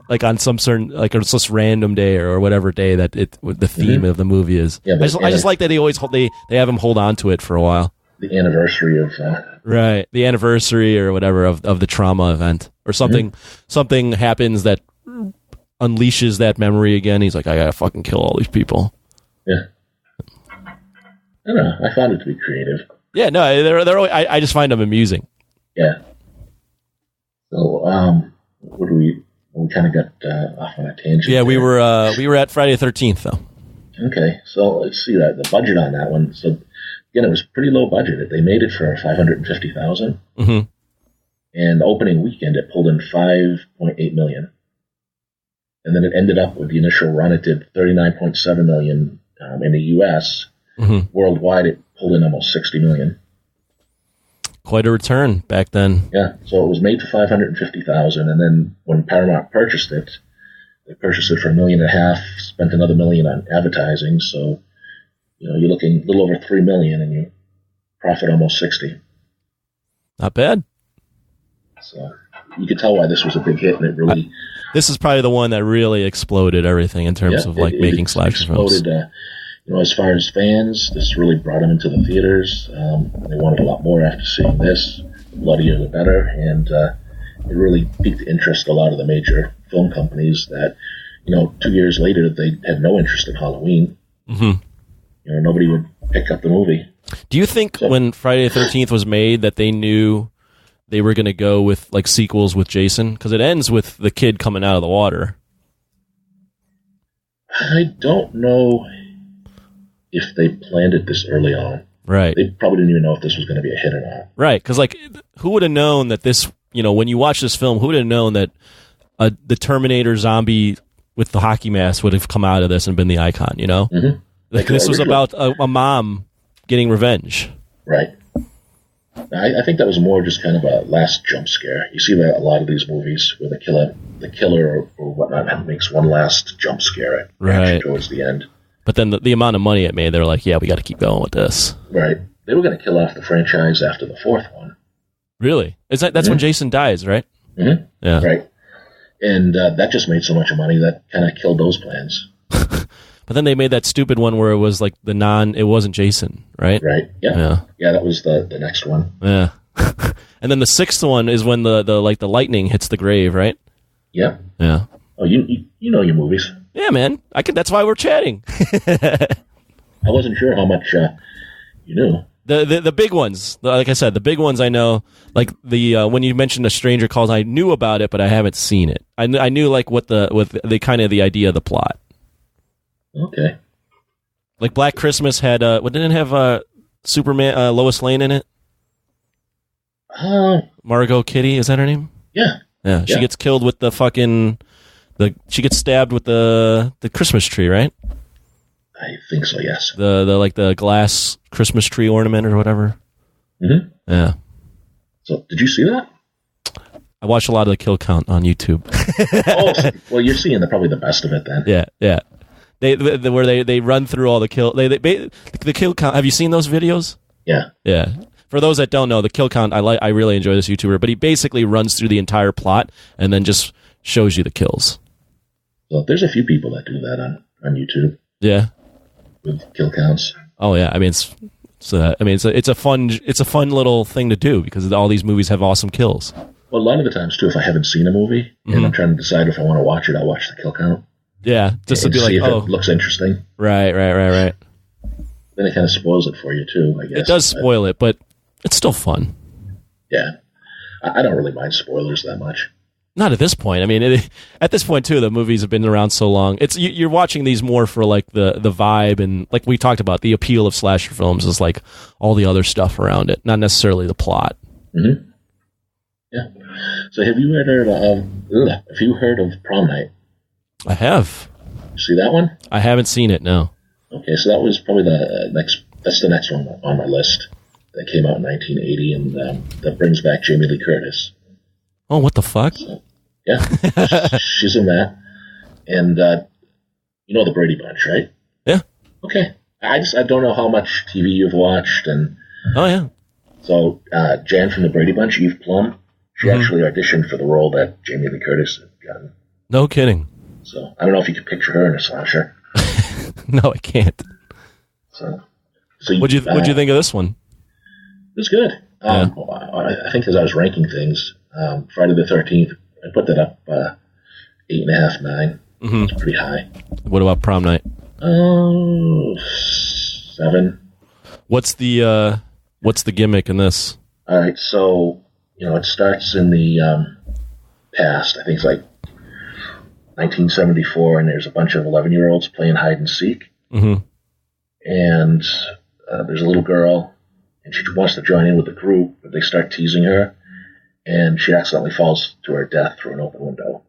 like on some certain, like it's just random day or whatever day that the theme of the movie is. Yeah, I just like that they have him hold on to it for a while. The anniversary of right, the anniversary or whatever of the trauma event or something. Something happens that unleashes that memory again. He's like, I gotta fucking kill all these people. Yeah, I don't know. I found it to be creative. Yeah, no, they're always, I just find them amusing. Yeah. So, what do we kind of got off on a tangent. Yeah, we were at Friday the 13th though. Okay, so let's see that the budget on that one. So again, it was pretty low budget. They made it for $550,000, and the opening weekend it pulled in $5.8 million, and then it ended up with the initial run. It did $39.7 million in the U.S. Worldwide, it pulled in almost $60 million. Quite a return back then. Yeah, so it was made for $550,000, and then when Paramount purchased it, they purchased it for $1.5 million, spent another $1 million on advertising. So, you're looking a little over $3 million, and you profit almost $60. Not bad. So you could tell why this was a big hit, and it really. This is probably the one that really exploded everything in terms of making slasher films. As far as fans, this really brought them into the theaters. They wanted a lot more after seeing this. The bloodier the better, and it really piqued interest a lot of the major film companies that, 2 years later, they had no interest in Halloween. Nobody would pick up the movie. Do you think when Friday the 13th was made that they knew they were going to go with like sequels with Jason? Because it ends with the kid coming out of the water. I don't know if they planned it this early on. Right. They probably didn't even know if this was going to be a hit or not. Right, because who would have known that this, when you watch this film, who would have known that the Terminator zombie with the hockey mask would have come out of this and been the icon, This was about a mom getting revenge. Right. I think that was more just kind of a last jump scare. You see that a lot of these movies where the killer or whatnot makes one last jump scare towards the end. But then the amount of money it made, they were like, yeah, we got to keep going with this. Right. They were going to kill off the franchise after the fourth one. Really? That's when Jason dies, right? Mm-hmm. Yeah. Right. And that just made so much money that kind of killed those plans. But then they made that stupid one where it was like it wasn't Jason, right? Right. Yeah. Yeah, that was the next one. Yeah. And then the sixth one is when the lightning hits the grave, right? Yeah. Yeah. Oh, you know your movies. Yeah, man. That's why we're chatting. I wasn't sure how much you knew. The big ones, like I said, the big ones I know. Like when you mentioned A Stranger Calls, I knew about it, but I haven't seen it. I knew like what the kind of the idea of the plot. Okay. Like Black Christmas had didn't it have Superman Lois Lane in it? Margot Kitty, is that her name? Yeah. Yeah. She gets killed with the fucking she gets stabbed with the Christmas tree, right? I think so, yes. The glass Christmas tree ornament or whatever. Mm-hmm. Yeah. So did you see that? I watched a lot of the kill count on YouTube. Well, you're seeing probably the best of it then. Yeah, yeah. Where they run through all the kill. The kill count. Have you seen those videos? Yeah. Yeah. For those that don't know, the kill count. I really enjoy this YouTuber, but he basically runs through the entire plot and then just shows you the kills. Well, there's a few people that do that on YouTube. Yeah. With kill counts. Oh yeah, I mean it's a fun little thing to do because all these movies have awesome kills. Well, a lot of the times too, if I haven't seen a movie and I'm trying to decide if I want to watch it, I'll watch the kill count. Yeah, just to be like, if it looks interesting. Right. Then it kind of spoils it for you too, I guess. It does spoil it, but it's still fun. Yeah, I don't really mind spoilers that much. Not at this point. I mean, at this point too, the movies have been around so long. You're watching these more for like the vibe and like we talked about, the appeal of slasher films is like all the other stuff around it, not necessarily the plot. Mm-hmm. Yeah. So have you heard of Prom Night? I have. You see that one? I haven't seen it. No. Okay, so that was probably that's the next one on my list that came out in 1980, and that brings back Jamie Lee Curtis. Oh, what the fuck? So, yeah, she's in that, and you know the Brady Bunch, right? Yeah. Okay, I don't know how much TV you've watched, and oh yeah. So Jan from the Brady Bunch, Eve Plum, she actually auditioned for the role that Jamie Lee Curtis had gotten. No kidding. So I don't know if you could picture her in a slasher. No, I can't. So what'd you think of this one? It was good. I think as I was ranking things, Friday the 13th, I put that up 8.5, 9. Mm-hmm. It's pretty high. What about Prom Night? 7. What's the gimmick in this? All right, so it starts in the past. I think it's like 1974, and there's a bunch of 11-year-olds playing hide and seek. Mm-hmm. And there's a little girl, and she wants to join in with the group, but they start teasing her, and she accidentally falls to her death through an open window.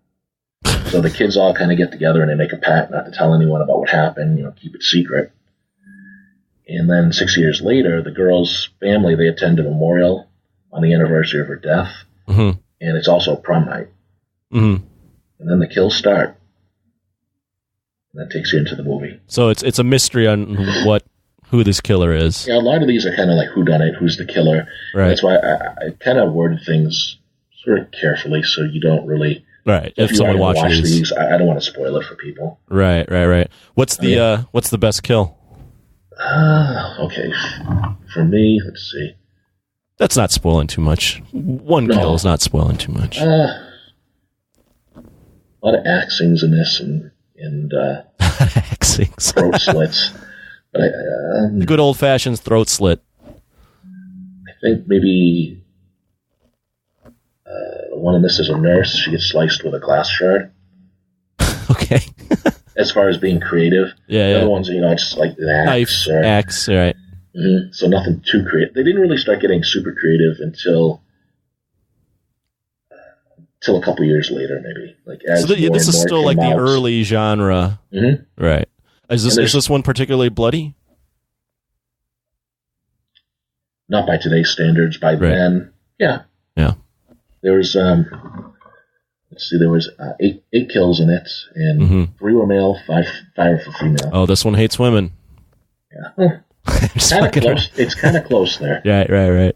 So the kids all kind of get together, and they make a pact not to tell anyone about what happened, keep it secret. And then 6 years later, the girl's family, they attend a memorial on the anniversary of her death, mm-hmm. and it's also prom night. Mm-hmm. And then the kills start. And that takes you into the movie. So it's a mystery on who this killer is. Yeah, a lot of these are kind of like whodunit, who's the killer. Right. That's why I kind of worded things sort of carefully so you don't really... Right. If you someone watch watches these, I don't want to spoil it for people. Right. What's the best kill? Okay. For me, let's see. That's not spoiling too much. One kill is not spoiling too much. A lot of axings in this and axings. Throat slits. But good old-fashioned throat slit. I think maybe the one in this is a nurse. She gets sliced with a glass shard. Okay. As far as being creative. Yeah, the other ones, it's like an axe. Axe, right. Mm-hmm. So nothing too creative. They didn't really start getting super creative until a couple years later, maybe. This is still like the early genre. Mm-hmm. Right. Is this one particularly bloody? Not by today's standards. By then, yeah. Yeah. There was, there was 8 kills in it, and mm-hmm. 3 were male, 5 were for female. Oh, this one hates women. Yeah. Kind of close. It's kind of close there. Right.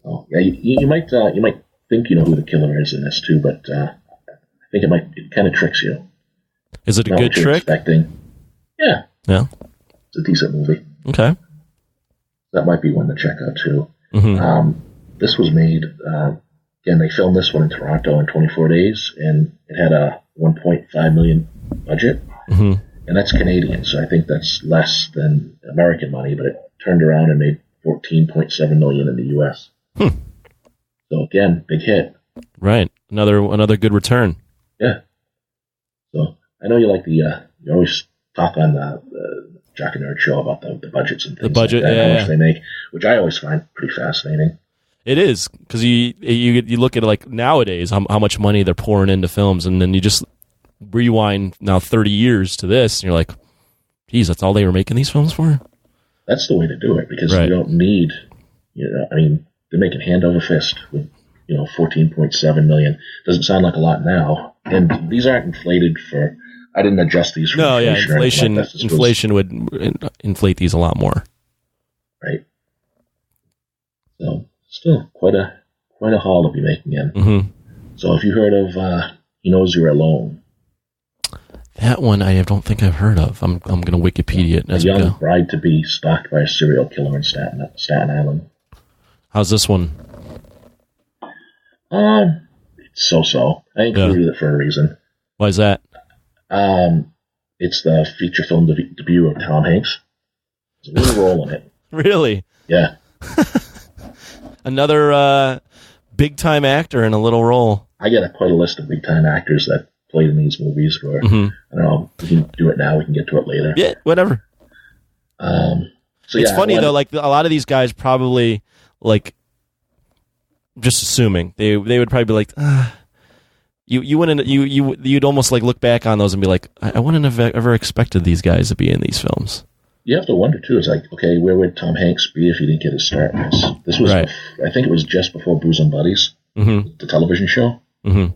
Oh, yeah, you might think you know who the killer is in this too, but I think it kind of tricks you. Is it a good trick? Expecting. Yeah. Yeah. It's a decent movie. Okay. That might be one to check out too. Mm-hmm. This was made, again, they filmed this one in Toronto in 24 days, and it had a $1.5 million budget. Mm-hmm. And that's Canadian, so I think that's less than American money, but it turned around and made $14.7 million in the U.S. So again, big hit. Right. Another good return. Yeah. So I know you like you always talk on the Jock and Nerd show about the budgets and things. The budget, like that, yeah. How much they make, which I always find pretty fascinating. It is, because you look at it like nowadays, how much money they're pouring into films, and then you just rewind now 30 years to this, and you're like, geez, that's all they were making these films for? That's the way to do it, because you don't need, they're making hand over fist with, $14.7 million. Doesn't sound like a lot now. And these aren't inflated for, I didn't adjust these for inflation. Like inflation would inflate these a lot more. Right. So, still quite a haul to be making in. Mm-hmm. So, if you heard of He Knows You're Alone. That one I don't think I've heard of. I'm going to Wikipedia it as we go. A young bride-to-be stalked by a serial killer in Staten Island. How's this one? It's so-so. I included it for a reason. Why is that? It's the feature film debut of Tom Hanks. There's a little role in it. Really? Yeah. Another big-time actor in a little role. I got quite a list of big-time actors that played in these movies where, mm-hmm. I don't know, we can do it now, we can get to it later. Yeah, whatever. It's funny, though, like, a lot of these guys probably, like, just assuming, they would probably be like, you wouldn't, you'd almost, like, look back on those and be like, I wouldn't have ever expected these guys to be in these films. You have to wonder, too, it's like, okay, where would Tom Hanks be if he didn't get his start in this? This was, right. I think it was just before Booze and Buddies, mm-hmm. the television show. Mm-hmm.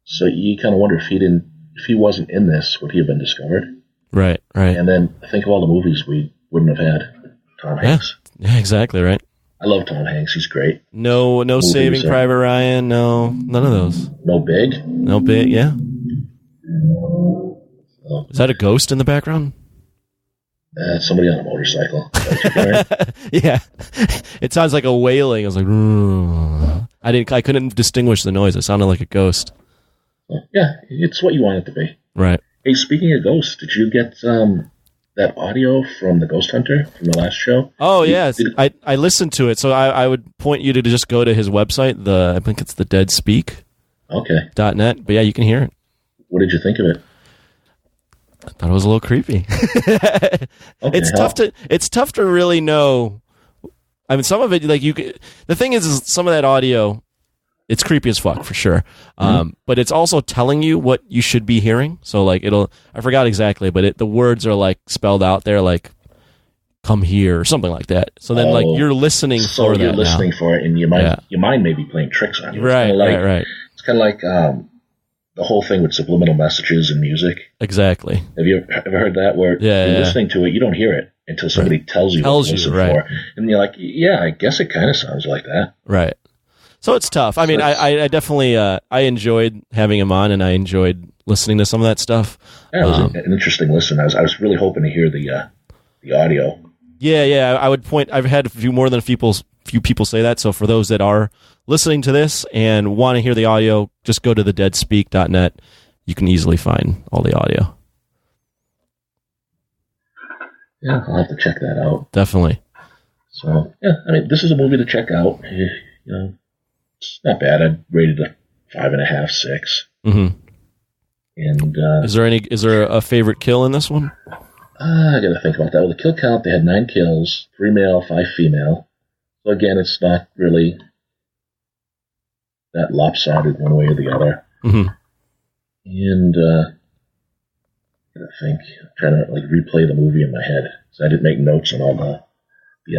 So you kind of wonder if he wasn't in this, would he have been discovered? Right. And then think of all the movies we wouldn't have had Tom Hanks. Yeah, exactly, right. I love Tom Hanks. He's great. No Saving Private Ryan. No, none of those. No Big. Yeah. Oh. Is that a ghost in the background? Somebody on a motorcycle. Yeah, it sounds like a wailing. I was like, I couldn't distinguish the noise. It sounded like a ghost. Yeah, it's what you want it to be. Right. Hey, speaking of ghosts, did you get that audio from the Ghost Hunter from the last show? Oh, yeah. I listened to it, so I would point you to just go to his website. I think it's the deadspeak.net. But yeah, you can hear it. What did you think of it? I thought it was a little creepy. Okay, it's tough to really know. I mean, some of it, like the thing is some of that audio, it's creepy as fuck for sure. But it's also telling you what you should be hearing. So like I forgot exactly, but the words are like spelled out there, like "come here" or something like that. So then like you're listening for that. So you're listening for it, and your mind may be playing tricks on you. Right. It's kind of like the whole thing with subliminal messages in music. Exactly. Have you ever heard that? Where you're listening to it, you don't hear it until somebody tells you what to listen for. And you're like, yeah, I guess it kind of sounds like that. Right. So it's tough. I mean, I definitely I enjoyed having him on, and I enjoyed listening to some of that stuff. Yeah, it was an interesting listen. I was really hoping to hear the audio. Yeah. I would point. I've had few people say that. So for those that are listening to this and want to hear the audio, just go to the deadspeak.net. You can easily find all the audio. Yeah, I'll have to check that out. Definitely. So, yeah, I mean, this is a movie to check out. You know, it's not bad. I'd rated it 5.5, 6. Mm-hmm. And is there a favorite kill in this one? I got to think about that. Well, the kill count, they had 9 kills, 3 male, 5 female. So again, it's not really that lopsided one way or the other. Mm-hmm. And I think I'm trying to like replay the movie in my head. So I didn't make notes on all the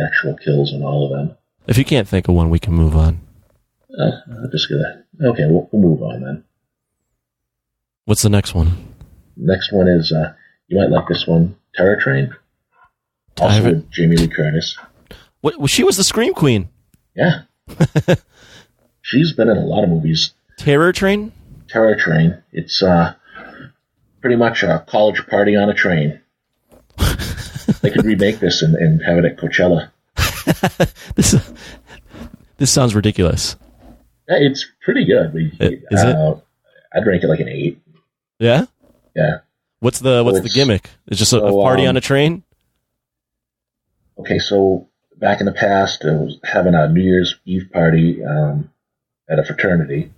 actual kills and all of them. If you can't think of one, we can move on. I'm just gonna. Okay, we'll move on then. What's the next one? Next one is you might like this one, Terror Train. Also with Jamie Lee Curtis. What? She was the Scream Queen. Yeah. She's been in a lot of movies. Terror Train? Terror Train. It's pretty much a college party on a train. They could remake this and have it at Coachella. This sounds ridiculous. Yeah, it's pretty good. Is it? I'd rank it like an 8. Yeah? Yeah. What's the gimmick? It's just a party on a train? Okay, so back in the past, I was having a New Year's Eve party at a fraternity,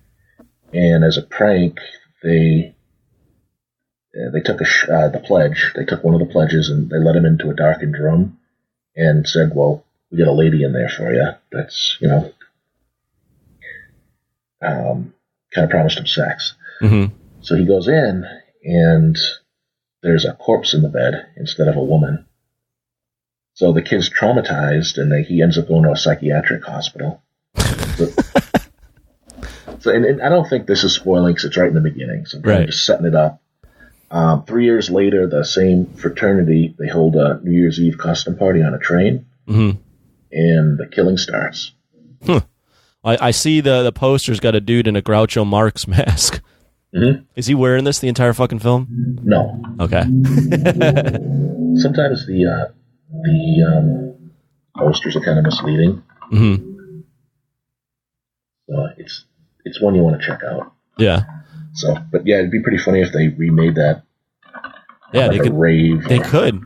and as a prank, they took the pledge. They took one of the pledges and they let him into a darkened room and said, "Well, we got a lady in there for you." That's kind of promised him sex. Mm-hmm. So he goes in and there's a corpse in the bed instead of a woman. So the kid's traumatized, and he ends up going to a psychiatric hospital. And I don't think this is spoiling because it's right in the beginning. So I'm just setting it up. 3 years later, the same fraternity, they hold a New Year's Eve costume party on a train, mm-hmm. and the killing starts. Huh. I see the poster's got a dude in a Groucho Marx mask. Mm-hmm. Is he wearing this the entire fucking film? No. Okay. Sometimes the posters are kind of misleading. Mm-hmm. So it's one you want to check out. Yeah. So, but yeah, it'd be pretty funny if they remade that. Yeah, like they could. Rave. They could.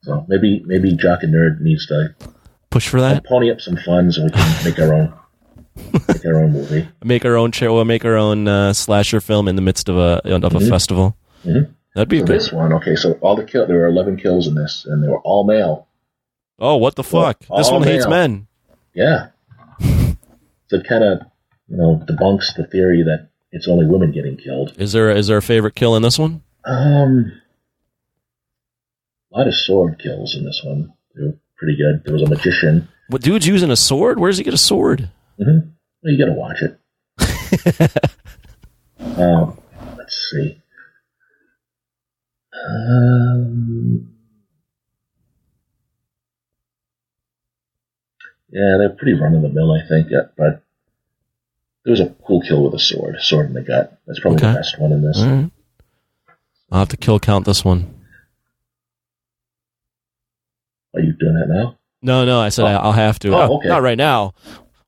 So maybe Jock and Nerd needs to push for that. Pony up some funds, and we can make our own. Make our own movie. Make our own We'll make our own slasher film in the midst of a mm-hmm. festival. Mm-hmm. That'd be so good. This one, okay. So there were 11 kills in this, and they were all male. Oh, what the fuck! This one hates men. Yeah. So it kind of debunks the theory that it's only women getting killed. Is there a favorite kill in this one? A lot of sword kills in this one. They were pretty good. There was a magician. What dude's using a sword? Where does he get a sword? Mm-hmm. Well, you got to watch it. Let's see. Yeah, they're pretty run-of-the-mill, I think, but there was a cool kill with a sword in the gut. That's probably the best one in this. All right. I'll have to kill count this one. Are you doing that now? No, I said I'll have to. Okay. Not right now.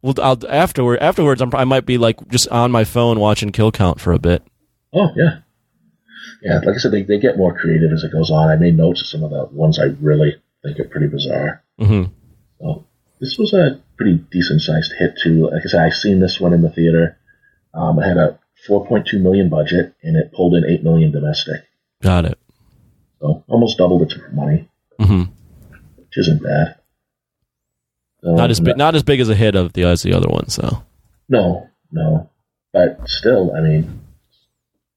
Well, afterwards, I might be like just on my phone watching kill count for a bit. Oh, yeah. Yeah, like I said, they get more creative as it goes on. I made notes of some of the ones I really think are pretty bizarre. Mm-hmm. So this was a pretty decent-sized hit, too. Like I said, I seen this one in the theater. It had a $4.2 million budget, and it pulled in $8 million domestic. Got it. So almost doubled its money, which isn't bad. So, not as big as a hit as the other ones, though. No. But still, I mean,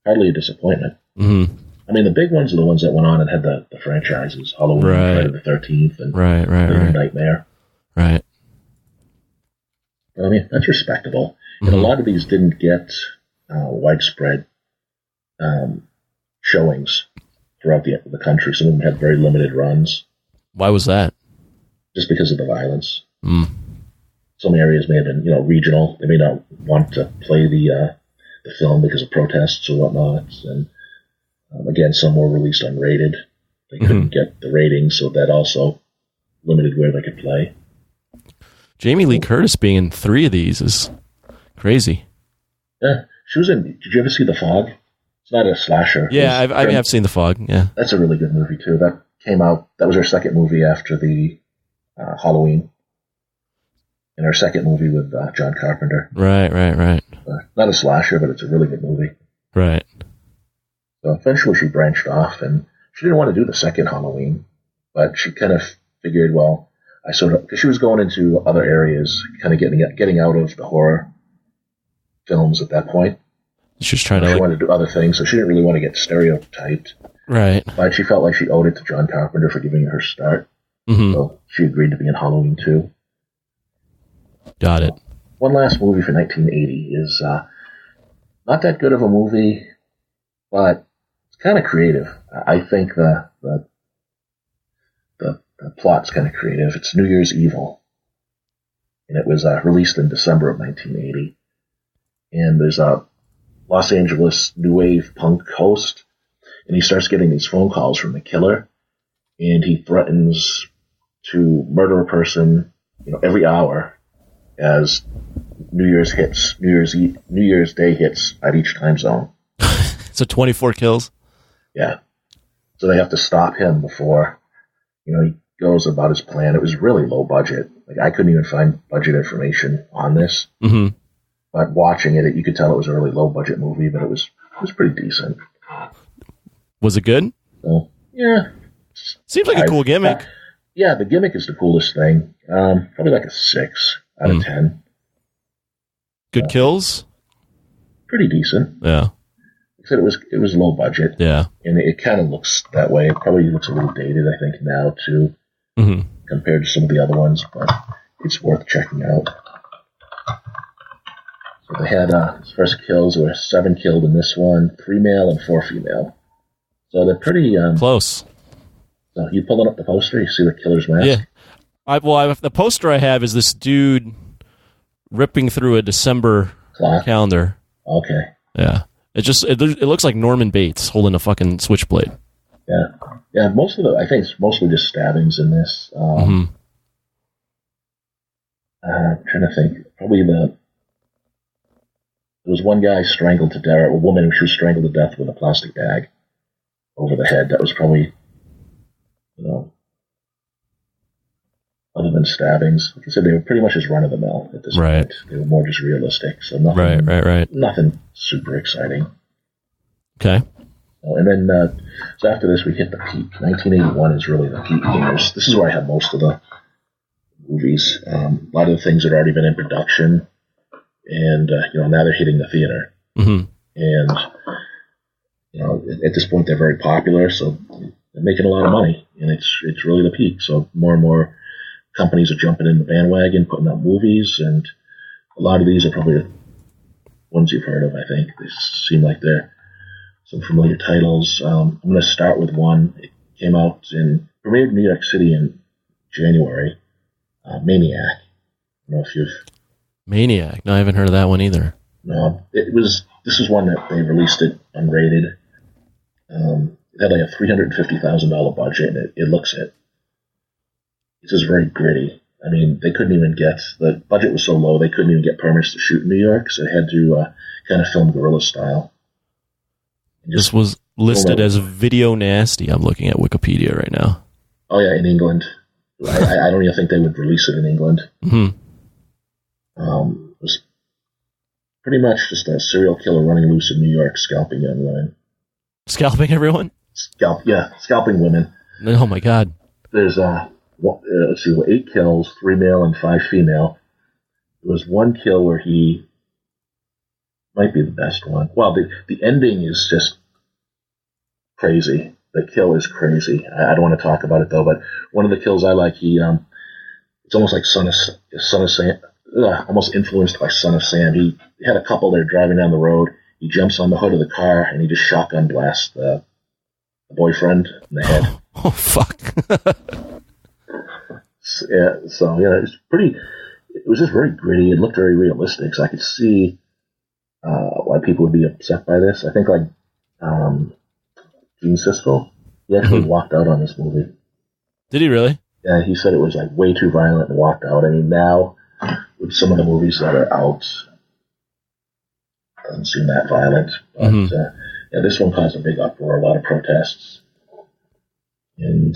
hardly a disappointment. Mm-hmm. I mean, the big ones are the ones that went on and had the franchises, Halloween, Friday the 13th, and right. Nightmare. Right. I mean, that's respectable. And a lot of these didn't get widespread showings throughout the country. Some of them had very limited runs. Why was that? Just because of the violence. Some areas may have been, regional. They may not want to play the film because of protests or whatnot. And again, some were released unrated. They couldn't get the ratings, so that also limited where they could play. Jamie Lee Curtis being in 3 of these is crazy. Yeah, she was in. Did you ever see The Fog? It's not a slasher. Yeah, I have seen The Fog. Yeah, that's a really good movie too. That came out. That was her second movie after the Halloween, and her second movie with John Carpenter. Right. Not a slasher, but it's a really good movie. Right. So eventually, she branched off, and she didn't want to do the second Halloween, but she kind of figured, well, because she was going into other areas, kind of getting out of the horror films at that point. She's trying She wanted to do other things, so she didn't really want to get stereotyped. Right. But she felt like she owed it to John Carpenter for giving her her start. So she agreed to be in Halloween 2. Got it. One last movie for 1980 is not that good of a movie, but it's kind of creative. I think the plot's kind of creative. It's New Year's Evil, and it was released in December of 1980. And there's a Los Angeles new wave punk host, and he starts getting these phone calls from the killer, and he threatens to murder a person, every hour as New Year's Day hits at each time zone. So 24 kills? Yeah. So they have to stop him before, he goes about his plan. It was really low budget. Like, I couldn't even find budget information on this. But watching it, you could tell it was a really low budget movie, but it was pretty decent. Was it good? So, yeah. Seems like a cool gimmick. Yeah, the gimmick is the coolest thing. Probably like a 6 out of 10. Good kills? Pretty decent. Yeah. Like I said, it was low budget. Yeah. And it kind of looks that way. It probably looks a little dated, I think, now, too, compared to some of the other ones, but it's worth checking out. So they had, his first kills, there were 7 killed in this one, 3 male and 4 female. So they're pretty... close. So you pulling up the poster, you see the killer's mask? Yeah. The poster I have is this dude ripping through a December calendar. Okay. Yeah. It looks like Norman Bates holding a fucking switchblade. Yeah. Yeah, I think it's mostly just stabbings in this. I'm trying to think. Probably there was one guy strangled to death, a woman who was strangled to death with a plastic bag over the head. That was probably, other than stabbings. Like I said, they were pretty much just run-of-the-mill at this point. They were more just realistic, so nothing, nothing super exciting. Okay. And then, so after this, we hit the peak. 1981 is really the peak. This is where I have most of the movies. A lot of the things had already been in production, and now they're hitting the theater. And at this point, they're very popular, so they're making a lot of money, and it's really the peak. So more and more companies are jumping in the bandwagon, putting out movies, and a lot of these are probably the ones you've heard of. I think they seem like they're some familiar titles. I'm going to start with one. It premiered in New York City in January. Maniac. I don't know if you've... Maniac. No, I haven't heard of that one either. No, this is one that they released it unrated. It had like a $350,000 budget, and it looks it. It's just very gritty. I mean, they couldn't even get... The budget was so low, they couldn't even get permits to shoot in New York, so they had to kind of film guerrilla style. This was listed as video nasty. I'm looking at Wikipedia right now. Oh, yeah, in England. I don't even think they would release it in England. Mm-hmm. It was pretty much just a serial killer running loose in New York, scalping young women. Scalping everyone? Scalping women. Oh, my God. There's, let's see, 8 kills, 3 male and 5 female. There was one kill where he... might be the best one. Well, the ending is just crazy. The kill is crazy. I don't want to talk about it though, but one of the kills I like, it's almost like Son of Sam, almost influenced by Son of Sam. He had a couple there driving down the road. He jumps on the hood of the car and he just shotgun blasts the boyfriend in the head. Oh fuck! It's pretty. It was just very gritty. It looked very realistic. So I could see why people would be upset by this. I think like Gene Siskel, he actually walked out on this movie. Did he really? Yeah, he said it was like way too violent and walked out. I mean, now with some of the movies that are out, it doesn't seem that violent. But yeah, this one caused a big uproar, a lot of protests, and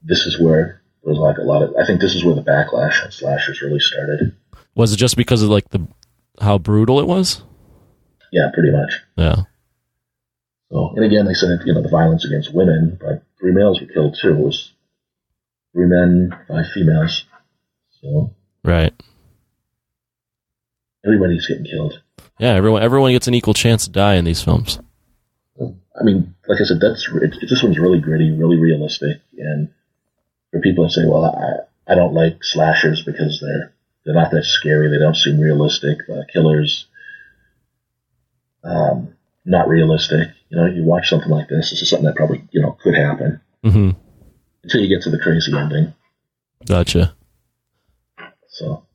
this is where there was like a lot of. I think this is where the backlash on slashers really started. Was it just because of like how brutal it was? Yeah, pretty much. Yeah. So, and again, they said, the violence against women, but 3 males were killed too. It was 3 men, 5 females. So, right. Everybody's getting killed. Yeah, everyone gets an equal chance to die in these films. I mean, like I said, this one's really gritty, really realistic, and for people that say, well, I don't like slashers because they're not that scary, they don't seem realistic, killers, not realistic. You watch something like this is something that probably, could happen. Mm-hmm. Until you get to the crazy ending. Gotcha. So,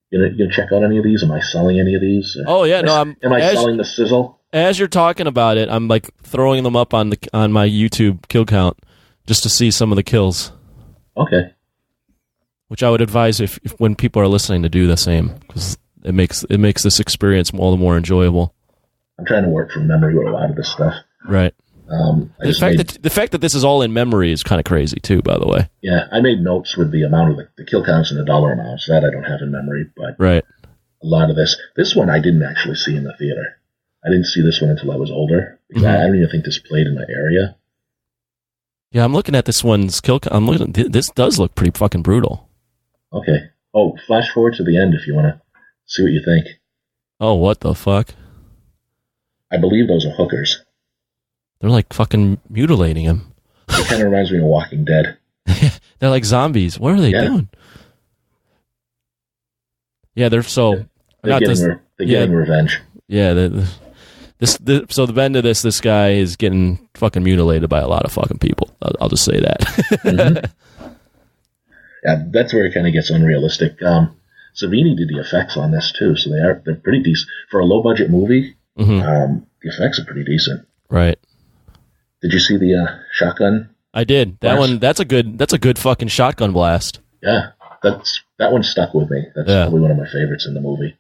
you gonna check out any of these? Am I selling any of these? Oh yeah, no. Am I selling the sizzle? As you're talking about it, I'm like throwing them up on my YouTube kill count just to see some of the kills. Okay. Which I would advise if when people are listening to do the same, because it makes this experience all the more enjoyable. I'm trying to work from memory with a lot of this stuff. Right. The fact that this is all in memory is kind of crazy too, by the way. Yeah, I made notes with the amount of the kill counts and the dollar amounts. That I don't have in memory, but right. A lot of this one I didn't actually see in the theater. I didn't see this one until I was older. Because I don't even think this played in my area. Yeah, I'm looking at this one's kill count. This does look pretty fucking brutal. Okay. Oh, flash forward to the end if you want to see what you think. Oh, what the fuck? I believe those are hookers. They're like fucking mutilating him. It kind of reminds me of Walking Dead. They're like zombies. What are they doing? Yeah, they're getting revenge. Yeah, so the end of this guy is getting fucking mutilated by a lot of fucking people. I'll just say that. Mm-hmm. Yeah, that's where it kind of gets unrealistic. Savini did the effects on this too, so they're pretty decent for a low budget movie. Mm-hmm. The effects are pretty decent. Right. Did you see the shotgun? I did. That one. That's a good fucking shotgun blast. Yeah, that one stuck with me. That's probably one of my favorites in the movie.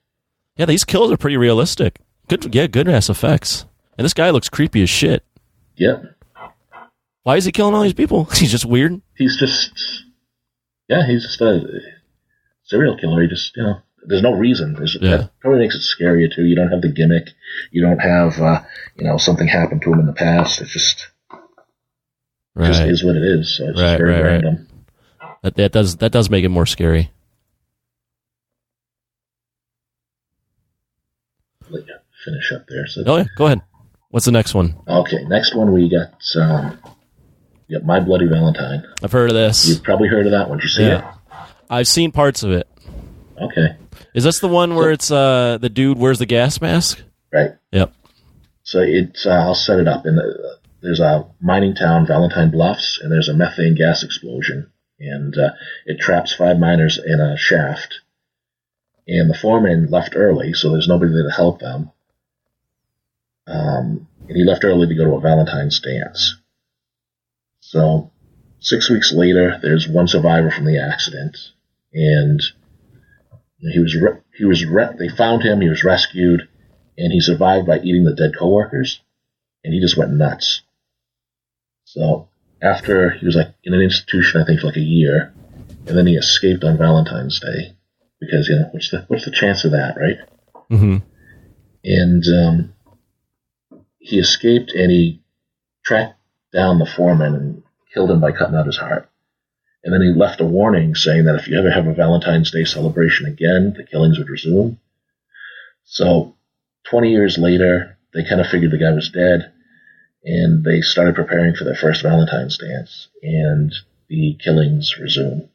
Yeah, these kills are pretty realistic. Good ass effects. And this guy looks creepy as shit. Yep. Why is he killing all these people? He's just weird. He's just a serial killer. He just, there's no reason. That probably makes it scarier too. You don't have the gimmick. You don't have, something happened to him in the past. It's just, just is what it is. So it's just very random. That does make it more scary. Let you finish up there. So, oh yeah, go ahead. What's the next one? Okay, next one we got. My Bloody Valentine. I've heard of this. You've probably heard of that one. Did you see it? I've seen parts of it. Okay. Is this the one where it's the dude wears the gas mask? Right. Yep. So it's I'll set it up. There's a mining town, Valentine Bluffs, and there's a methane gas explosion, and it traps 5 miners in a shaft. And the foreman left early, so there's nobody there to help them. And he left early to go to a Valentine's dance. So 6 weeks later, there's one survivor from the accident, and they found him. He was rescued, and he survived by eating the dead coworkers, and he just went nuts. So after he was like in an institution, I think for like a year, and then he escaped on Valentine's Day because what's the chance of that, right? Mm-hmm. And he escaped, and he tracked down the foreman and killed him by cutting out his heart. And then he left a warning saying that if you ever have a Valentine's Day celebration again, the killings would resume. So 20 years later, they kind of figured the guy was dead, and they started preparing for their first Valentine's dance, and the killings resume.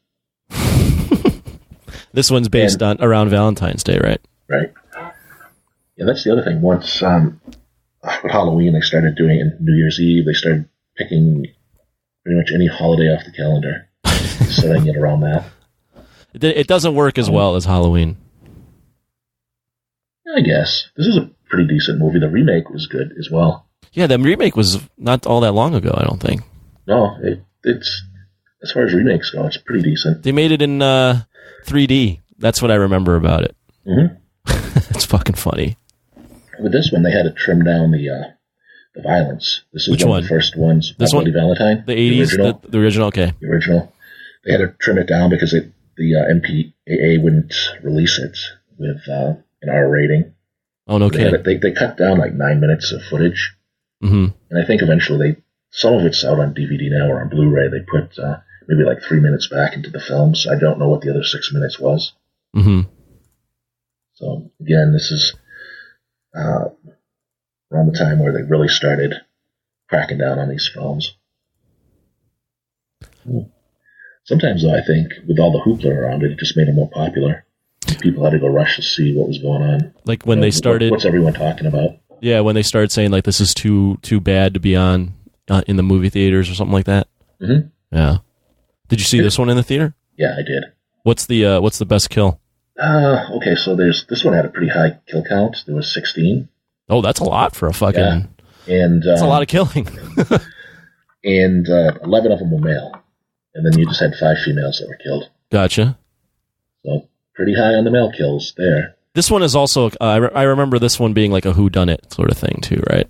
This one's based on around Valentine's Day, right? Right. Yeah, that's the other thing. Once with Halloween, they started doing it, and New Year's Eve, they started picking pretty much any holiday off the calendar, setting it around that. It doesn't work as well as Halloween. I guess. This is a pretty decent movie. The remake was good as well. Yeah, the remake was not all that long ago, I don't think. No, it's as far as remakes go, it's pretty decent. They made it in 3D. That's what I remember about it. Mm-hmm. It's fucking funny. With this one, they had to trim down the violence. This is Which one one? of the first ones. This one? Bloody Valentine. The 80s? The original, okay. The original. They had to trim it down because the MPAA wouldn't release it with an R rating. Oh, no kidding. They cut down like 9 minutes of footage. Mm-hmm. And I think eventually some of it's out on DVD now or on Blu-ray. They put maybe like 3 minutes back into the film, so I don't know what the other 6 minutes was. Mm-hmm. So again, this is around the time where they really started cracking down on these films. Sometimes, though, I think with all the hoopla around it, it just made them more popular. People had to go rush to see what was going on. Like when they started... What's everyone talking about? Yeah, when they started saying, like, this is too bad to be on in the movie theaters or something like that. Mm-hmm. Yeah. Did you see this one in the theater? Yeah, I did. What's the best kill? Okay, so this one had a pretty high kill count. There was 16. Oh, that's a lot for a fucking... Yeah. And that's a lot of killing. And 11 of them were male. And then you just had 5 females that were killed. Gotcha. So pretty high on the male kills there. This one is also... I remember this one being like a whodunit sort of thing too, right?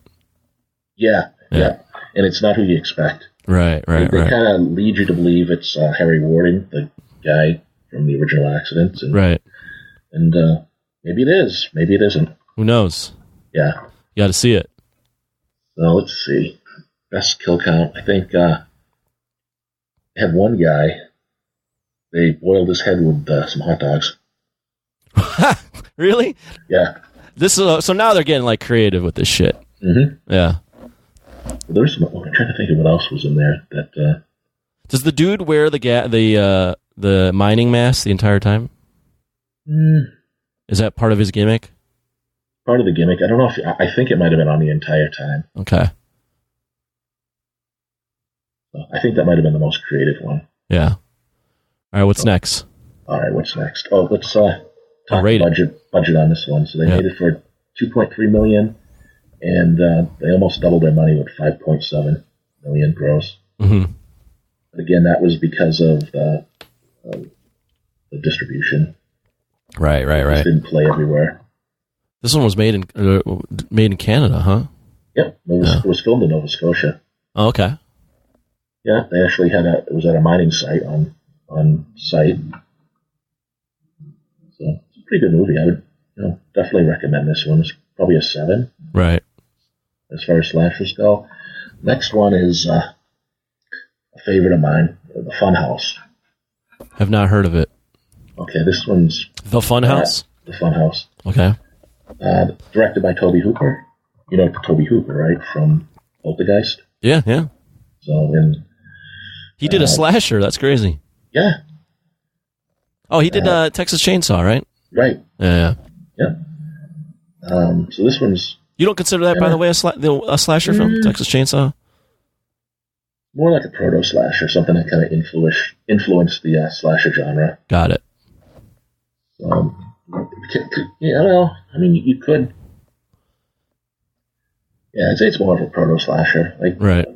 Yeah. And it's not who you expect. Right. They kind of lead you to believe it's Harry Warden, the guy from the original accident. And, right. And maybe it is. Maybe it isn't. Who knows? Yeah. You got to see it. So let's see. Best kill count. I think I had one guy. They boiled his head with some hot dogs. Really? Yeah. This is so now they're getting like creative with this shit. Mm-hmm. Yeah. There's some. I'm trying to think of what else was in there. That does the dude wear the mining mask the entire time? Is that part of his gimmick? Part of the gimmick. I don't know if I think it might have been on the entire time. Okay. So I think that might have been the most creative one. Yeah. All right. What's next? All right. What's next? Oh, let's talk budget on this one. So they made it for $2.3 million, and they almost doubled their money with $5.7 million gross. Mm-hmm. But again, that was because of the distribution. Right. It didn't play everywhere. This one was made in Canada, huh? Yep. It was filmed in Nova Scotia. Oh, okay. Yeah, they actually it was at a mining site on site. So it's a pretty good movie. I would definitely recommend this one. It's probably a 7. Right. As far as slashers go. Next one is a favorite of mine, The Funhouse. Have not heard of it. Okay, this one's... The Funhouse? The Funhouse. Okay. Directed by Tobe Hooper. You know Tobe Hooper, right? From Poltergeist. Yeah. So, he did a slasher. That's crazy. Yeah. Oh, he did Texas Chainsaw, right? Right. Yeah. So this one's... You don't consider that, by the way, a slasher film? Texas Chainsaw? More like a proto-slasher, something that kind of influenced the slasher genre. Got it. Yeah, well, I mean, you could. Yeah, I'd say it's more of a proto slasher. Like, right.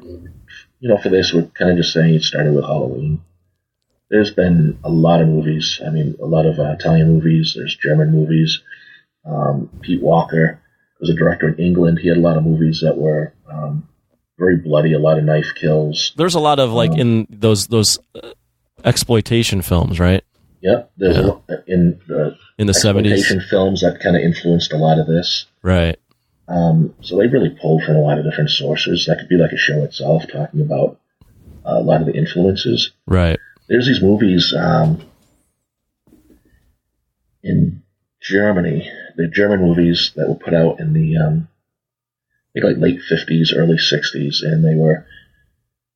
For this, we're kind of just saying it started with Halloween. There's been a lot of movies. I mean, a lot of Italian movies. There's German movies. Pete Walker was a director in England. He had a lot of movies that were very bloody, a lot of knife kills. There's a lot of in those exploitation films, right? Yep. There's a lot in the 70s exploitation films that kind of influenced a lot of this. Right. So they really pulled from a lot of different sources. That could be like a show itself talking about a lot of the influences. Right. There's these movies in Germany. They're German movies that were put out in the like late 50s, early 60s, and they were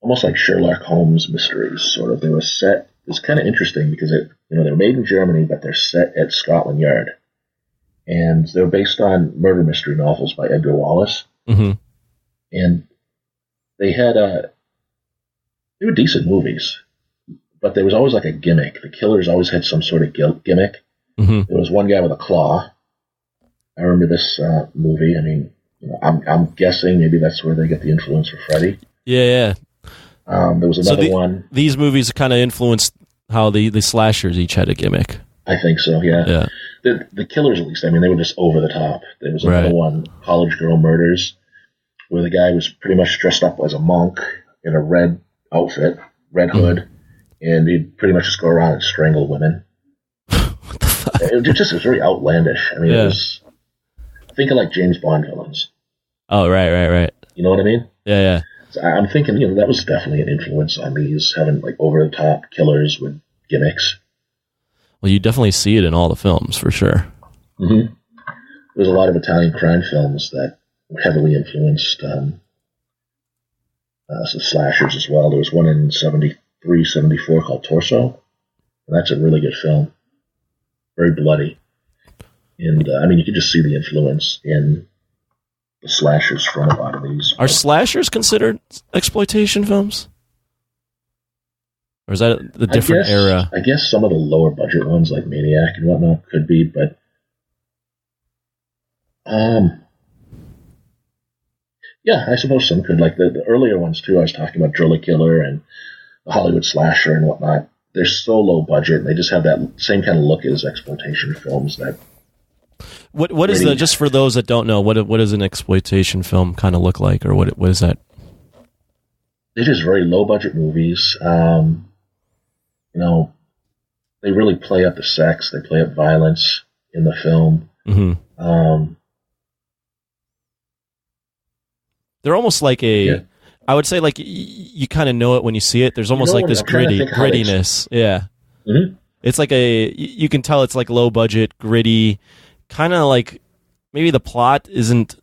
almost like Sherlock Holmes mysteries, sort of. They were set. It's kind of interesting because they're made in Germany, but they're set at Scotland Yard, and they're based on murder mystery novels by Edgar Wallace. Mm-hmm. And they were decent movies, but there was always like a gimmick. The killers always had some sort of gimmick. Mm-hmm. There was one guy with a claw. I remember this movie. I mean, I'm guessing maybe that's where they get the influence for Freddy. Yeah. There was another one. These movies kind of influenced how the slashers each had a gimmick. I think so, yeah. The killers, at least, I mean, they were just over the top. There was another one, College Girl Murders, where the guy was pretty much dressed up as a monk in a red outfit, red hood, and he'd pretty much just go around and strangle women. What the fuck? It was very outlandish. I mean, it was... Think of like James Bond villains. Oh, right. You know what I mean? Yeah. So I'm thinking, that was definitely an influence on these, having like over-the-top killers with gimmicks. Well, you definitely see it in all the films, for sure. Mm-hmm. There's a lot of Italian crime films that heavily influenced some slashers as well. There was one in 73, 74 called Torso, and that's a really good film. Very bloody. And, you could just see the influence in the slashers from a lot of these. Are slashers considered exploitation films? Or is that the different era? I guess some of the lower budget ones, like Maniac and whatnot, could be, but... yeah, I suppose some could. Like the earlier ones, too, I was talking about Driller Killer and the Hollywood Slasher and whatnot. They're so low budget, and they just have that same kind of look as exploitation films that... What is just for those that don't know, what does an exploitation film kind of look like, or what is that? They're just very low budget movies. They really play up the sex, they play up violence in the film. Mm-hmm. They're almost like I would say like you kind of know it when you see it. There's almost like this grittiness. Yeah. Mm-hmm. It's like you can tell it's like low budget, gritty. Kind of like maybe the plot isn't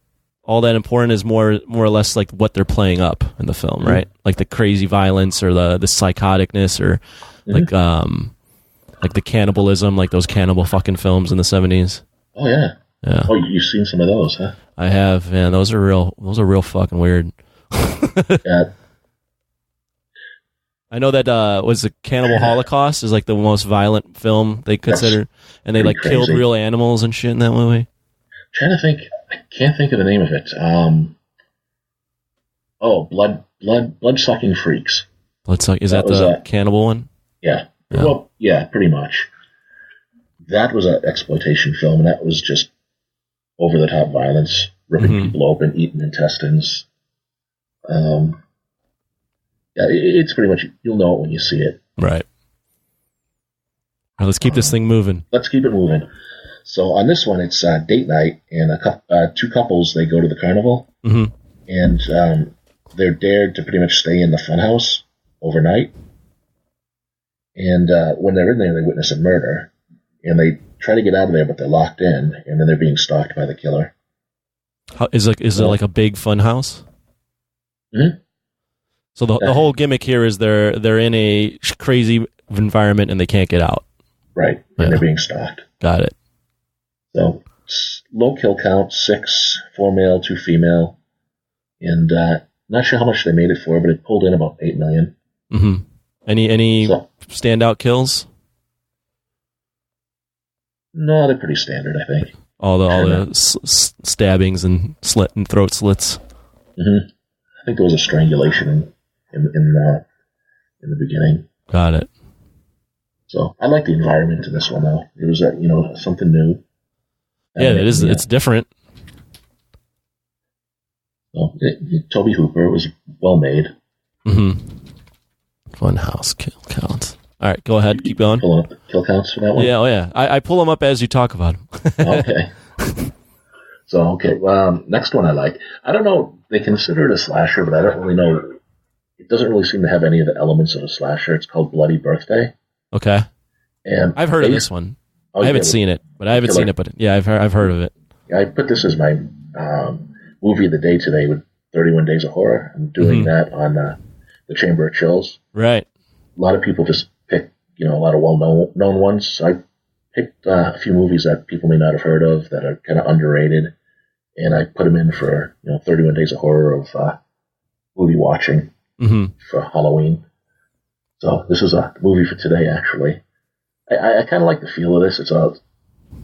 all that important, is more or less like what they're playing up in the film, mm-hmm. right? Like the crazy violence or the psychoticness or mm-hmm. like the cannibalism, like those cannibal fucking films in the 70s. Oh yeah. Yeah. Oh, you've seen some of those, huh? I have, man. Those are real fucking weird. Yeah. I know that was the Cannibal Holocaust is like the most violent film they consider, and they like killed real animals and shit in that movie. I'm trying to think, I can't think of the name of it. Blood Sucking Freaks. Is that the cannibal one? Yeah. Well, yeah, pretty much. That was an exploitation film, and that was just over the top violence, ripping mm-hmm. people open, eating intestines. It's pretty much, you'll know it when you see it. Right. All right, let's keep this thing moving. Let's keep it moving. So on this one, it's date night, and two couples, they go to the carnival, mm-hmm. and they're dared to pretty much stay in the funhouse overnight. And when they're in there, they witness a murder, and they try to get out of there, but they're locked in, and then they're being stalked by the killer. Is it like a big funhouse? Mm-hmm. So the whole gimmick here is they're in a crazy environment and they can't get out. Right, and they're being stalked. Got it. So low kill count, 6, 4 male, 2 female, and not sure how much they made it for, but it pulled in about $8 million. Mm-hmm. Any standout kills? No, they're pretty standard, I think. All the stabbings and throat slits. Mm-hmm. I think there was a strangulation in the beginning. Got it. So I like the environment in this one, though. It was something new. Yeah, it is. Yeah. It's different. So Toby Hooper was well made. Mm-hmm. Funhouse kill count. All right, go ahead. Keep going. Pull up the kill counts for that one? Yeah, yeah. I pull them up as you talk about them. Okay. So, next one I like. I don't know. They consider it a slasher, but I don't really know. It doesn't really seem to have any of the elements of a slasher. It's called Bloody Birthday. Okay. And I've heard of this one. I haven't seen it, but I've heard of it. Yeah, I put this as my movie of the day today with 31 Days of Horror. I'm doing that on the Chamber of Chills. Right. A lot of people just pick, a lot of well-known ones. So I picked a few movies that people may not have heard of that are kind of underrated, and I put them in for 31 Days of Horror of movie watching for Halloween. So this is a movie for today, actually. I kind of like the feel of this. It's a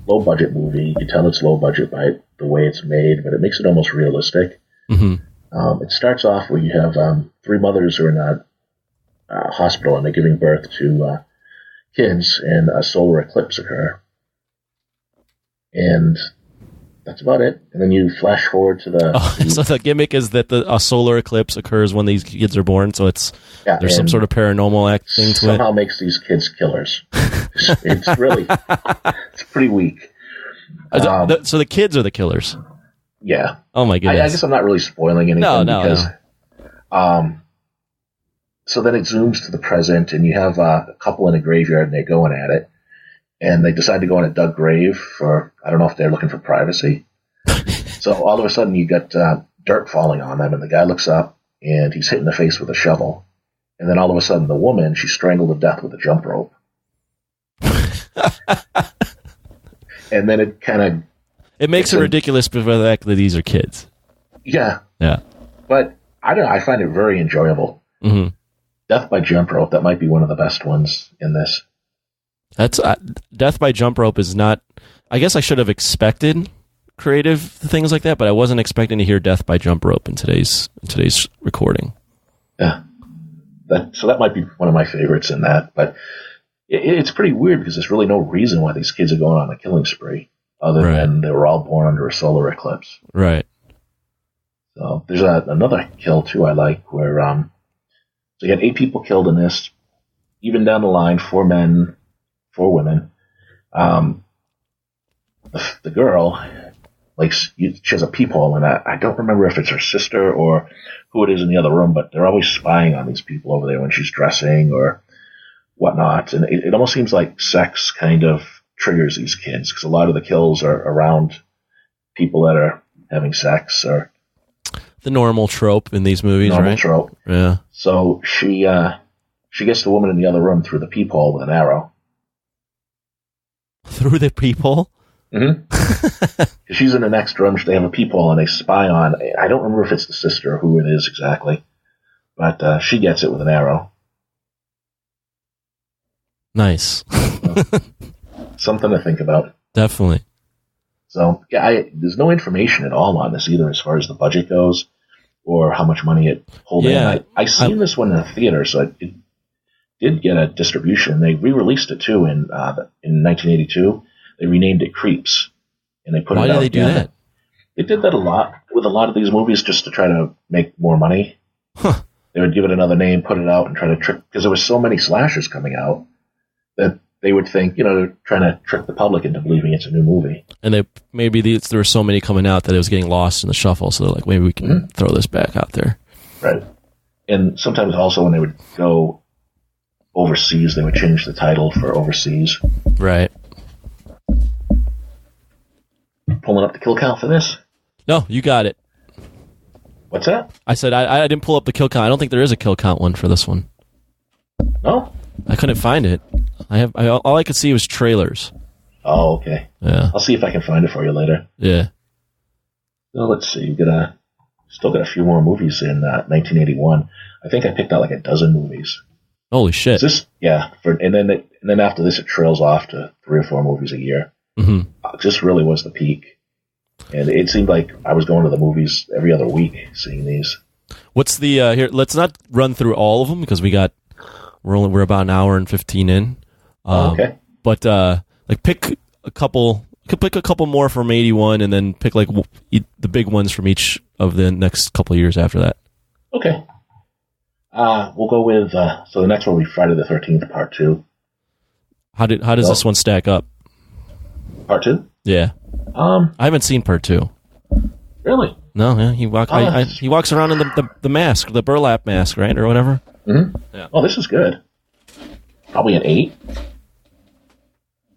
low-budget movie. You can tell it's low-budget by the way it's made, but it makes it almost realistic. Mm-hmm. It starts off where you have three mothers who are in a hospital, and they're giving birth to kids, and a solar eclipse occur. And that's about it. And then you flash forward to so the gimmick is that a solar eclipse occurs when these kids are born, so there's some sort of paranormal thing to it. Somehow makes these kids killers. It's really, it's pretty weak. So the kids are the killers? Yeah. Oh my goodness. I guess I'm not really spoiling anything because so then it zooms to the present, and you have a couple in a graveyard, and they're going at it. And they decide to go in a dug grave for, I don't know if they're looking for privacy. So all of a sudden you got dirt falling on them, and the guy looks up, and he's hit in the face with a shovel. And then all of a sudden the woman, she's strangled to death with a jump rope. And then it kind of... It makes it ridiculous for the fact that these are kids. Yeah. Yeah. But I don't know, I find it very enjoyable. Mm-hmm. Death by jump rope, that might be one of the best ones in this. That's Death by Jump Rope is not. I guess I should have expected creative things like that, but I wasn't expecting to hear Death by Jump Rope in today's recording. Yeah, that might be one of my favorites in that. But it's pretty weird because there's really no reason why these kids are going on a killing spree other than they were all born under a solar eclipse. Right. So there's another kill too I like where so you had 8 people killed in this, even down the line, 4 men. 4 women. The girl, she has a peephole, and I don't remember if it's her sister or who it is in the other room, but they're always spying on these people over there when she's dressing or whatnot. And it almost seems like sex kind of triggers these kids, because a lot of the kills are around people that are having sex or the normal trope in these movies, normal right? Trope. Yeah. So she gets the woman in the other room through the peephole with an arrow. Through the peephole? Mm-hmm. She's in the next room. They have a peephole, and they spy on. I don't remember if it's the sister or who it is exactly, but she gets it with an arrow. Nice. Something to think about. Definitely. So yeah, there's no information at all on this either, as far as the budget goes, or how much money it pulled in. I seen this one in a theater, so it did get a distribution. They re-released it too in 1982. They renamed it Creeps, and they put it out. Why did they do that? They did that a lot with a lot of these movies, just to try to make more money. Huh. They would give it another name, put it out, and try to trick, because there was so many slashers coming out that they would think, they're trying to trick the public into believing it's a new movie. And there were so many coming out that it was getting lost in the shuffle, so they're like, maybe we can throw this back out there. Right. And sometimes also when they would go overseas, they would change the title for overseas. Right. Pulling up the kill count for this? No, you got it. What's that? I said I didn't pull up the kill count. I don't think there is a kill count one for this one. No? I couldn't find it. All I could see was trailers. Oh, okay. Yeah. I'll see if I can find it for you later. Yeah. Well, let's see. Still got a few more movies in 1981. I think I picked out like a dozen movies. Holy shit! And then after this, it trails off to 3 or 4 movies a year. just really was the peak. And it seemed like I was going to the movies every other week seeing these. What's the here? Let's not run through all of them because we're about an hour and 15 in. Okay. But pick a couple. You could pick a couple more from 81, and then pick like the big ones from each of the next couple of years after that. Okay. We'll go with so the next one will be Friday the 13th Part 2. How does this one stack up? Part 2? Yeah. I haven't seen Part 2. Really? No, yeah, he walks around in the mask, the burlap mask, right, or whatever. Mm-hmm. Yeah. Oh, this is good. Probably an 8.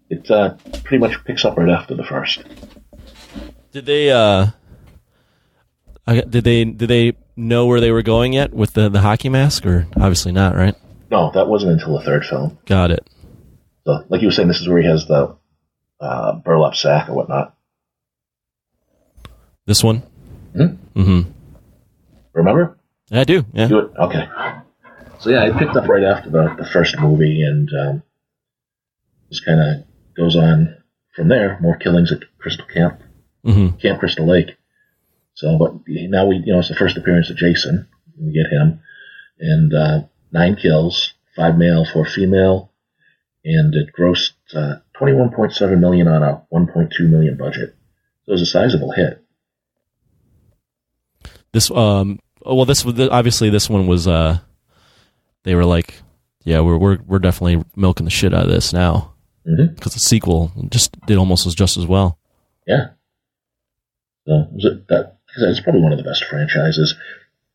It pretty much picks up right after the first. Did they know where they were going yet with the hockey mask, or obviously not, right? No, that wasn't until the third film. Got it. So, like you were saying, this is where he has the burlap sack or whatnot. This one? Mm-hmm. Mm-hmm. Remember? I do, yeah. Okay. So, yeah, it picked up right after the first movie, and just kind of goes on from there. More killings at Crystal Camp, Camp Crystal Lake. So, but now it's the first appearance of Jason. We get him. And 9 kills, 5 male, 4 female, and it grossed $21.7 million on a $1.2 million budget. So it was a sizable hit. This obviously this one was they were like, yeah, we're definitely milking the shit out of this now because the sequel just did almost just as well. Yeah. So it's probably one of the best franchises.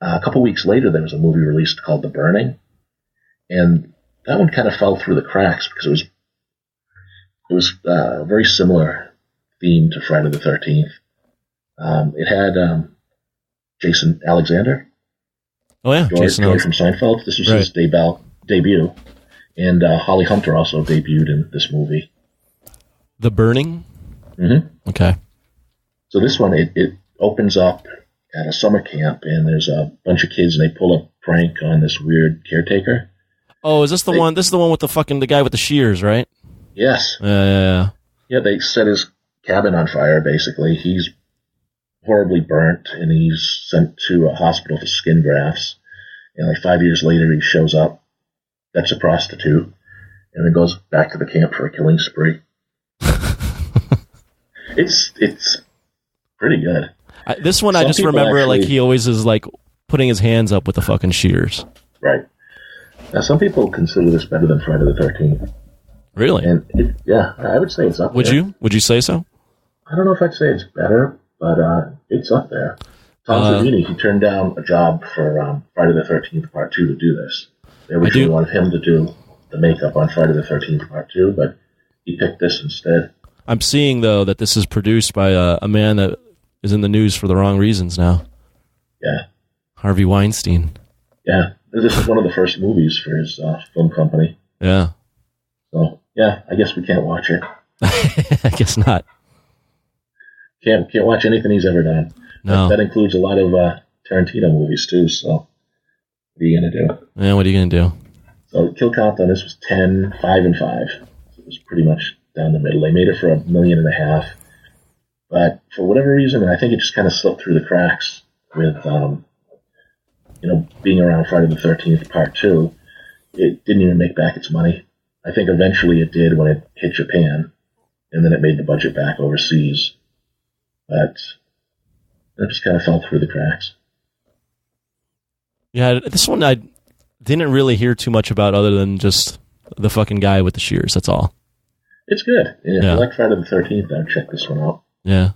A couple weeks later, there was a movie released called The Burning, and that one kind of fell through the cracks because it was a very similar theme to Friday the 13th. It had Jason Alexander. Oh yeah, George from Seinfeld. This was his debut, and Holly Hunter also debuted in this movie. The Burning. Mm-hmm. Okay. So this one it opens up at a summer camp, and there's a bunch of kids, and they pull a prank on this weird caretaker. Oh, is this the one? This is the one with the guy with the shears, right? Yes. Yeah. They set his cabin on fire. Basically, he's horribly burnt, and he's sent to a hospital for skin grafts. And like 5 years later, he shows up. That's a prostitute, and then goes back to the camp for a killing spree. It's pretty good. This one, I just remember like he always is like putting his hands up with the fucking shears. Right. Now, some people consider this better than Friday the 13th. Really? And I would say it's up there. Would you say so? I don't know if I'd say it's better, but it's up there. Tom Savini, he turned down a job for Friday the 13th Part 2 to do this. They originally wanted him to do the makeup on Friday the 13th Part 2, but he picked this instead. I'm seeing, though, that this is produced by a man that is in the news for the wrong reasons now. Yeah. Harvey Weinstein. Yeah. This is one of the first movies for his film company. Yeah. So, yeah, I guess we can't watch it. I guess not. Can't watch anything he's ever done. No. That includes a lot of Tarantino movies, too, so what are you going to do? Yeah, what are you going to do? So, kill count on this was 10, 5, and 5. So it was pretty much down the middle. They made it for $1.5 million. But for whatever reason, and I think it just kind of slipped through the cracks with, being around Friday the 13th Part 2, it didn't even make back its money. I think eventually it did when it hit Japan, and then it made the budget back overseas. But it just kind of fell through the cracks. Yeah, this one I didn't really hear too much about other than just the fucking guy with the shears, that's all. It's good. Yeah, if you like Friday the 13th, I'd check this one out. Yeah.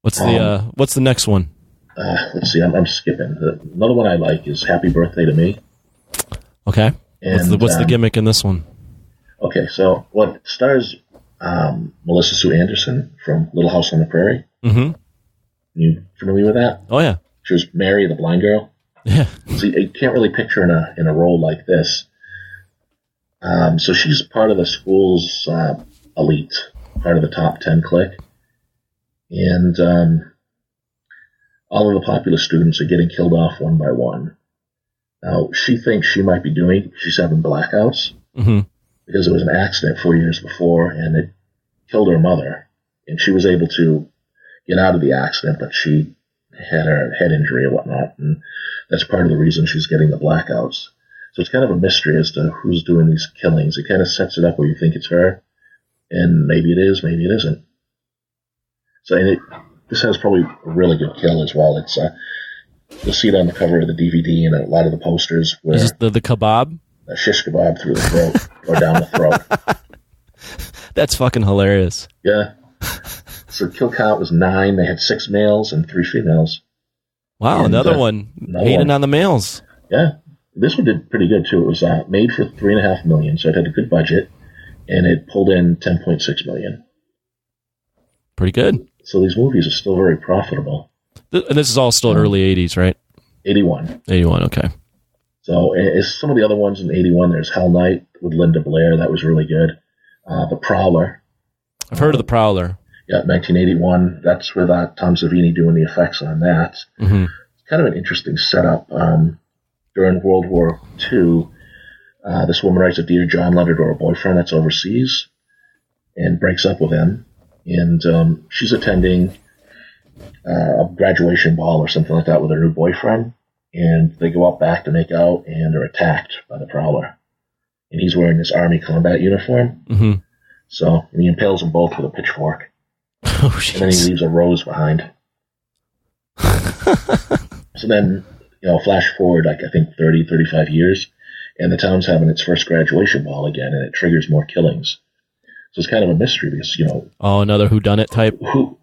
What's the next one? Let's see. I'm skipping. Another one I like is Happy Birthday to Me. Okay. And, what's the gimmick in this one? Okay, so what stars Melissa Sue Anderson from Little House on the Prairie. Mm-hmm. You familiar with that? Oh yeah. She was Mary, the blind girl. Yeah. See, you can't really picture in a role like this. So she's part of the school's elite, part of the top 10 clique. And all of the popular students are getting killed off one by one. Now, she thinks she's having blackouts because there was an accident 4 years before, and killed her mother, and she was able to get out of the accident, but she had her head injury or whatnot, and that's part of the reason she's getting the blackouts. So it's kind of a mystery as to who's doing these killings. It kind of sets it up where you think it's her, and maybe it is, maybe it isn't. So this has probably a really good kill as well. It's you'll see it on the cover of the DVD and a lot of the posters. Where is this the kebab? A shish kebab through the throat or down the throat. That's fucking hilarious. Yeah. So kill count was 9. They had 6 males and 3 females. Wow, and, another one hating on the males. Yeah. This one did pretty good, too. It was made for $3.5 million, so it had a good budget, and it pulled in $10.6 million. Pretty good. So these movies are still very profitable. And this is all still early 80s, right? 81. 81, okay. So as some of the other ones in 81, there's Hell Night with Linda Blair. That was really good. The Prowler. I've heard of The Prowler. Yeah, 1981. That's with Tom Savini doing the effects on that. Mm-hmm. It's kind of an interesting setup. During World War II, this woman writes a Dear John letter to her boyfriend that's overseas and breaks up with him. And she's attending a graduation ball or something like that with her new boyfriend. And they go out back to make out and are attacked by the Prowler. And he's wearing this Army combat uniform. Mm-hmm. So and he impales them both with a pitchfork. Oh, and then he leaves a rose behind. So then, flash forward, I think 30, 35 years, and the town's having its first graduation ball again, and it triggers more killings. So it's kind of a mystery because, Oh, another whodunit type?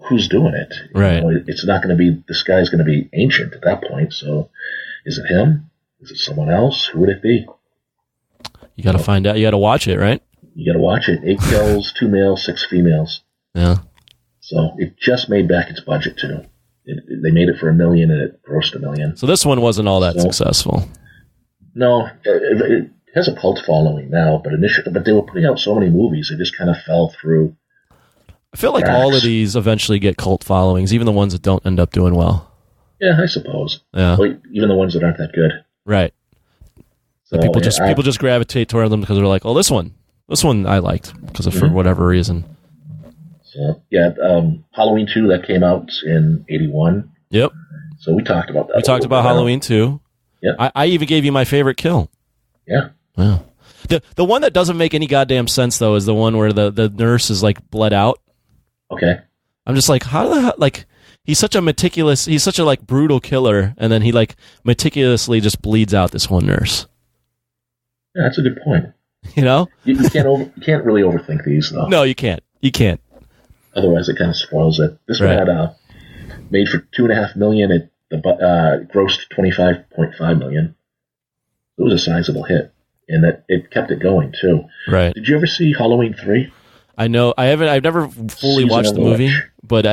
Who's doing it? Right. It's not going to be, this guy's going to be ancient at that point, so is it him? Is it someone else? Who would it be? You got to find out. You got to watch it, right? You got to watch it. 8 kills, 2 males, 6 females. Yeah. So it just made back its budget, too. They made it for $1 million, and it grossed $1 million. So this one wasn't all that successful. No, it has a cult following now, but they were putting out so many movies, it just kind of fell through. I feel like all of these eventually get cult followings, even the ones that don't end up doing well. Yeah, I suppose. Yeah. Well, even the ones that aren't that good. Right. So people just gravitate toward them because they're like, oh, this one I liked because of for whatever reason. So yeah, Halloween 2 that came out in 81. Yep. So we talked about that. We talked about Halloween 2. Yeah. I even gave you my favorite kill. Yeah. Wow. The one that doesn't make any goddamn sense though is the one where the nurse is like bled out. Okay. I'm just like, how the hell, like he's such a like brutal killer, and then he like meticulously just bleeds out this one nurse. Yeah, that's a good point. You know? You can't really overthink these though. No, you can't. You can't. Otherwise, it kind of spoils it. This one had made for $2.5 million. It grossed $25.5 million. It was a sizable hit, and that it kept it going too. Right. Did you ever see Halloween 3? I know. I haven't. I've never fully watched the movie, but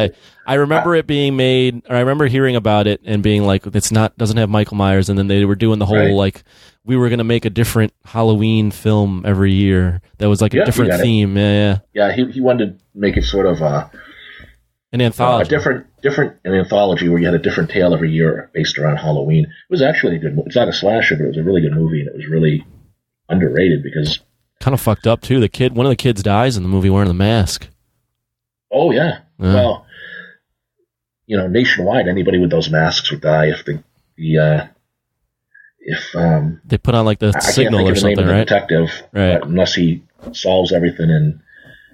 I remember it being made, or I remember hearing about it and being like, doesn't have Michael Myers, and then they were doing the whole like we were going to make a different Halloween film every year that was like a different theme. Yeah. He wanted to make it sort of an anthology, an anthology where you had a different tale every year based around Halloween. It was actually a good. It's not a slasher, but it was a really good movie, and it was really underrated because. Kind of fucked up too. One of the kids dies in the movie wearing the mask. Oh yeah. Well, nationwide, anybody with those masks would die if they put on like the signal or something, right? Detective, right? Unless he solves everything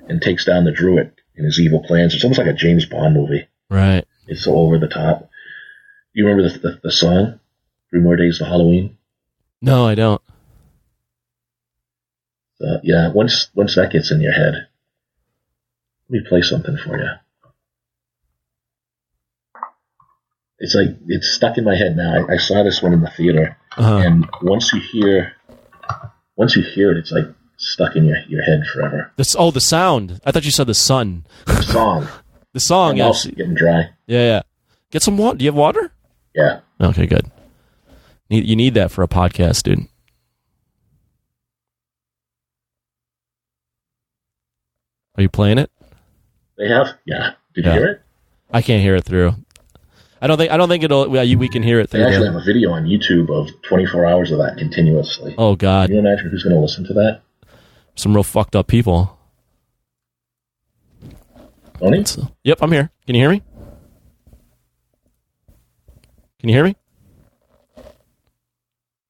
and takes down the Druid in his evil plans. It's almost like a James Bond movie, right? It's so over the top. You remember the song "3 More Days to Halloween"? No, I don't. Once that gets in your head, let me play something for you. It's like it's stuck in my head now. I saw this one in the theater, and once you hear it, it's like stuck in your head forever. The sound. I thought you said the sun. The song. The song. I'm also getting dry. Yeah. Get some water. Do you have water? Yeah. Okay, good. You need that for a podcast, dude. Are you playing it? They have? Yeah. Did you hear it? I can't hear it through. I don't think it'll. We can hear it through. They actually have a video on YouTube of 24 hours of that continuously. Oh God! Can you imagine who's going to listen to that? Some real fucked up people. Tony? Yep, I'm here. Can you hear me? Can you hear me?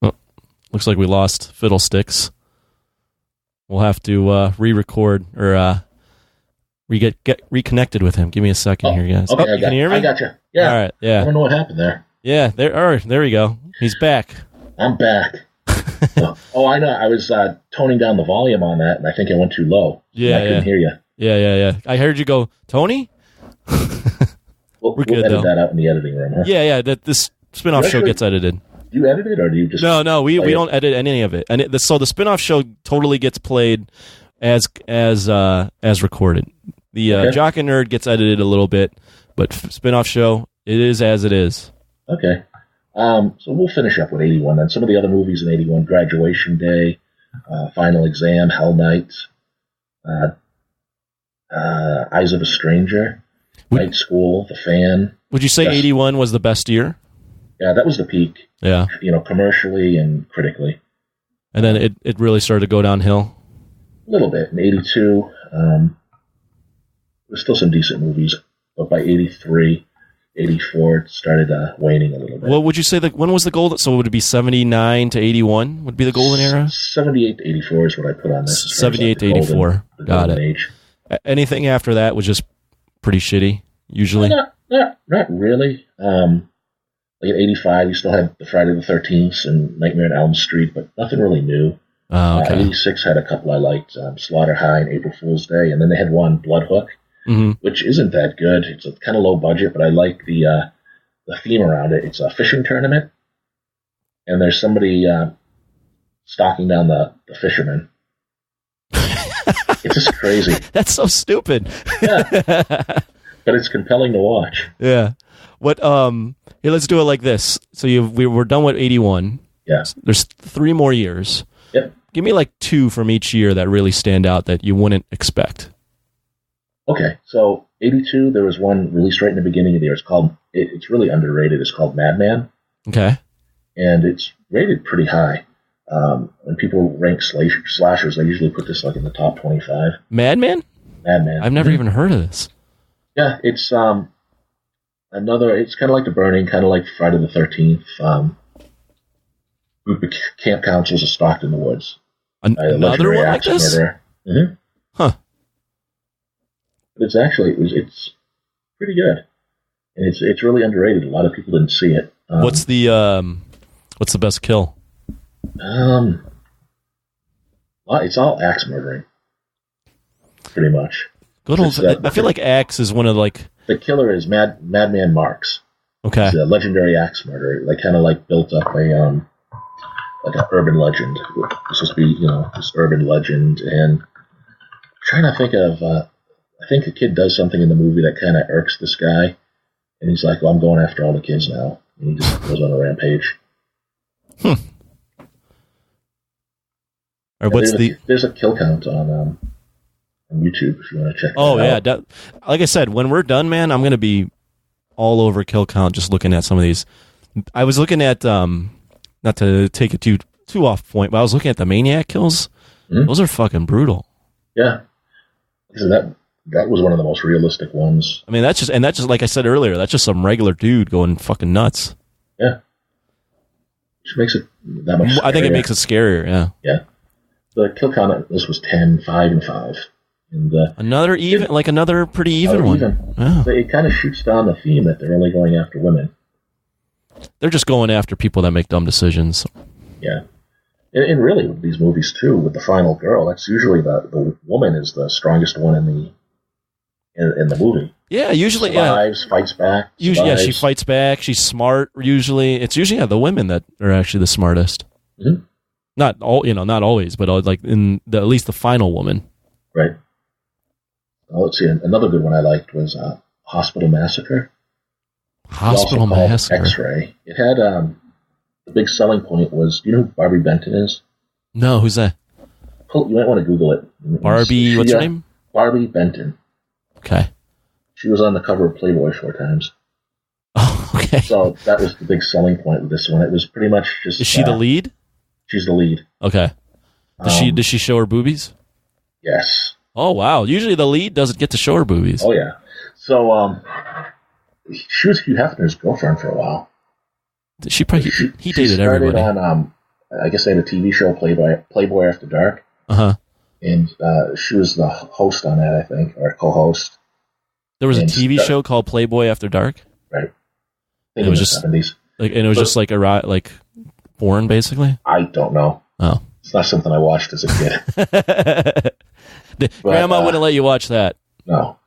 Oh, looks like we lost Fiddlestyx. We'll have to re-record or get reconnected with him. Give me a second here, guys. Okay, can you hear me? I got you. Yeah. All right. Yeah. I don't know what happened there. Yeah. There we go. He's back. I'm back. I know. I was toning down the volume on that, and I think I went too low. Yeah. I couldn't hear you. Yeah. I heard you go, Tony. We'll edit that out in the editing room. Huh? Yeah. This spin-off show gets edited. Do you edit it, or do you just? No. We don't edit any of it, and so the spin-off show totally gets played as recorded. The Jock and Nerd gets edited a little bit, but spin-off show, it is as it is. Okay. So we'll finish up with 81 then. Some of the other movies in 81: Graduation Day, Final Exam, Hell Night, Eyes of a Stranger, Night School, The Fan. Would you say 81 was the best year? Yeah, that was the peak. Yeah. Commercially and critically. And then it really started to go downhill? A little bit. In 82, there's still some decent movies, but by 83, 84, it started waning a little bit. Well, would you say when was the golden? So would it be 79 to 81? Would be the golden era? 78 to 84 is what I put on this. 78 to 84. Got it. Age. Anything after that was just pretty shitty, usually? Not really. Like in 85, you still had the Friday the 13th and Nightmare on Elm Street, but nothing really new. Oh, okay. 86 had a couple I liked, Slaughter High and April Fool's Day, and then they had one, Bloodhook, which isn't that good. It's a kind of low budget, but I like the theme around it. It's a fishing tournament, and there's somebody stalking down the fishermen. It's just crazy. That's so stupid. Yeah. But it's compelling to watch. Yeah. What? Here, let's do it like this. So we're done with 81. Yeah. There's 3 more years. Yep. Give me like 2 from each year that really stand out that you wouldn't expect. Okay. So 82, there was one released right in the beginning of the year. It's really underrated. It's called Madman. Okay. And it's rated pretty high. When people rank slashers, they usually put this like in the top 25. Madman? Madman. I've never even heard of this. Yeah, it's it's kind of like The Burning, kind of like Friday the 13th. Group of camp counselors are stalked in the woods. Another one like this? Mm-hmm. Huh. But it's pretty good. And it's really underrated. A lot of people didn't see it. What's the best kill? It's all axe murdering. Pretty much. Good old. I feel like axe is one of the killer is Madman Marks. Okay. He's a legendary axe murderer. They kind of built up a like an urban legend. It's supposed to be this urban legend, and I'm trying to think of. I think a kid does something in the movie that kind of irks this guy, and he's like, "Well, I'm going after all the kids now," and he just goes on a rampage. Or there's a kill count on YouTube if you want to check. Oh yeah, like I said, when we're done, man, I'm gonna be all over kill count just looking at some of these. I was looking at not to take it too off point, but I was looking at the Maniac kills. Mm-hmm. Those are fucking brutal. Yeah, so that was one of the most realistic ones. I mean, that's just like I said earlier, that's just some regular dude going fucking nuts. Yeah, which makes it that much scarier. I think it makes it scarier. Yeah. Yeah. The kill count on this was 10, 5, and 5. And another pretty even one. Yeah. So it kind of shoots down the theme that they're only going after women. They're just going after people that make dumb decisions. Yeah. And really, with these movies, too, with the final girl, that's usually the woman is the strongest one in the movie. Yeah, usually, survives, fights back. Usually, she fights back. She's smart, usually. It's usually the women that are actually the smartest. Mm-hmm. Not always, but like in at least the final woman. Right. Well, let's see. Another good one I liked was Hospital Massacre. Hospital Massacre. X-Ray. It had the big selling point was. Do you know who Barbie Benton is? No, who's that? You might want to Google it. Barbie. What's her name? Barbie Benton. Okay. She was on the cover of Playboy 4 times. Oh, okay. So that was the big selling point with this one. It was pretty much just. Is she the lead? She's the lead. Okay. Does she show her boobies? Yes. Oh, wow. Usually the lead doesn't get to show her boobies. Oh, yeah. So, she was Hugh Hefner's girlfriend for a while. He dated everybody. On, I guess they had a TV show, Playboy After Dark. Uh-huh. And she was the host on that, I think, or co-host. There was a TV show called Playboy After Dark? Right. It was just 70s. Just like porn, basically? I don't know. Oh. It's not something I watched as a kid. Grandma wouldn't let you watch that. No.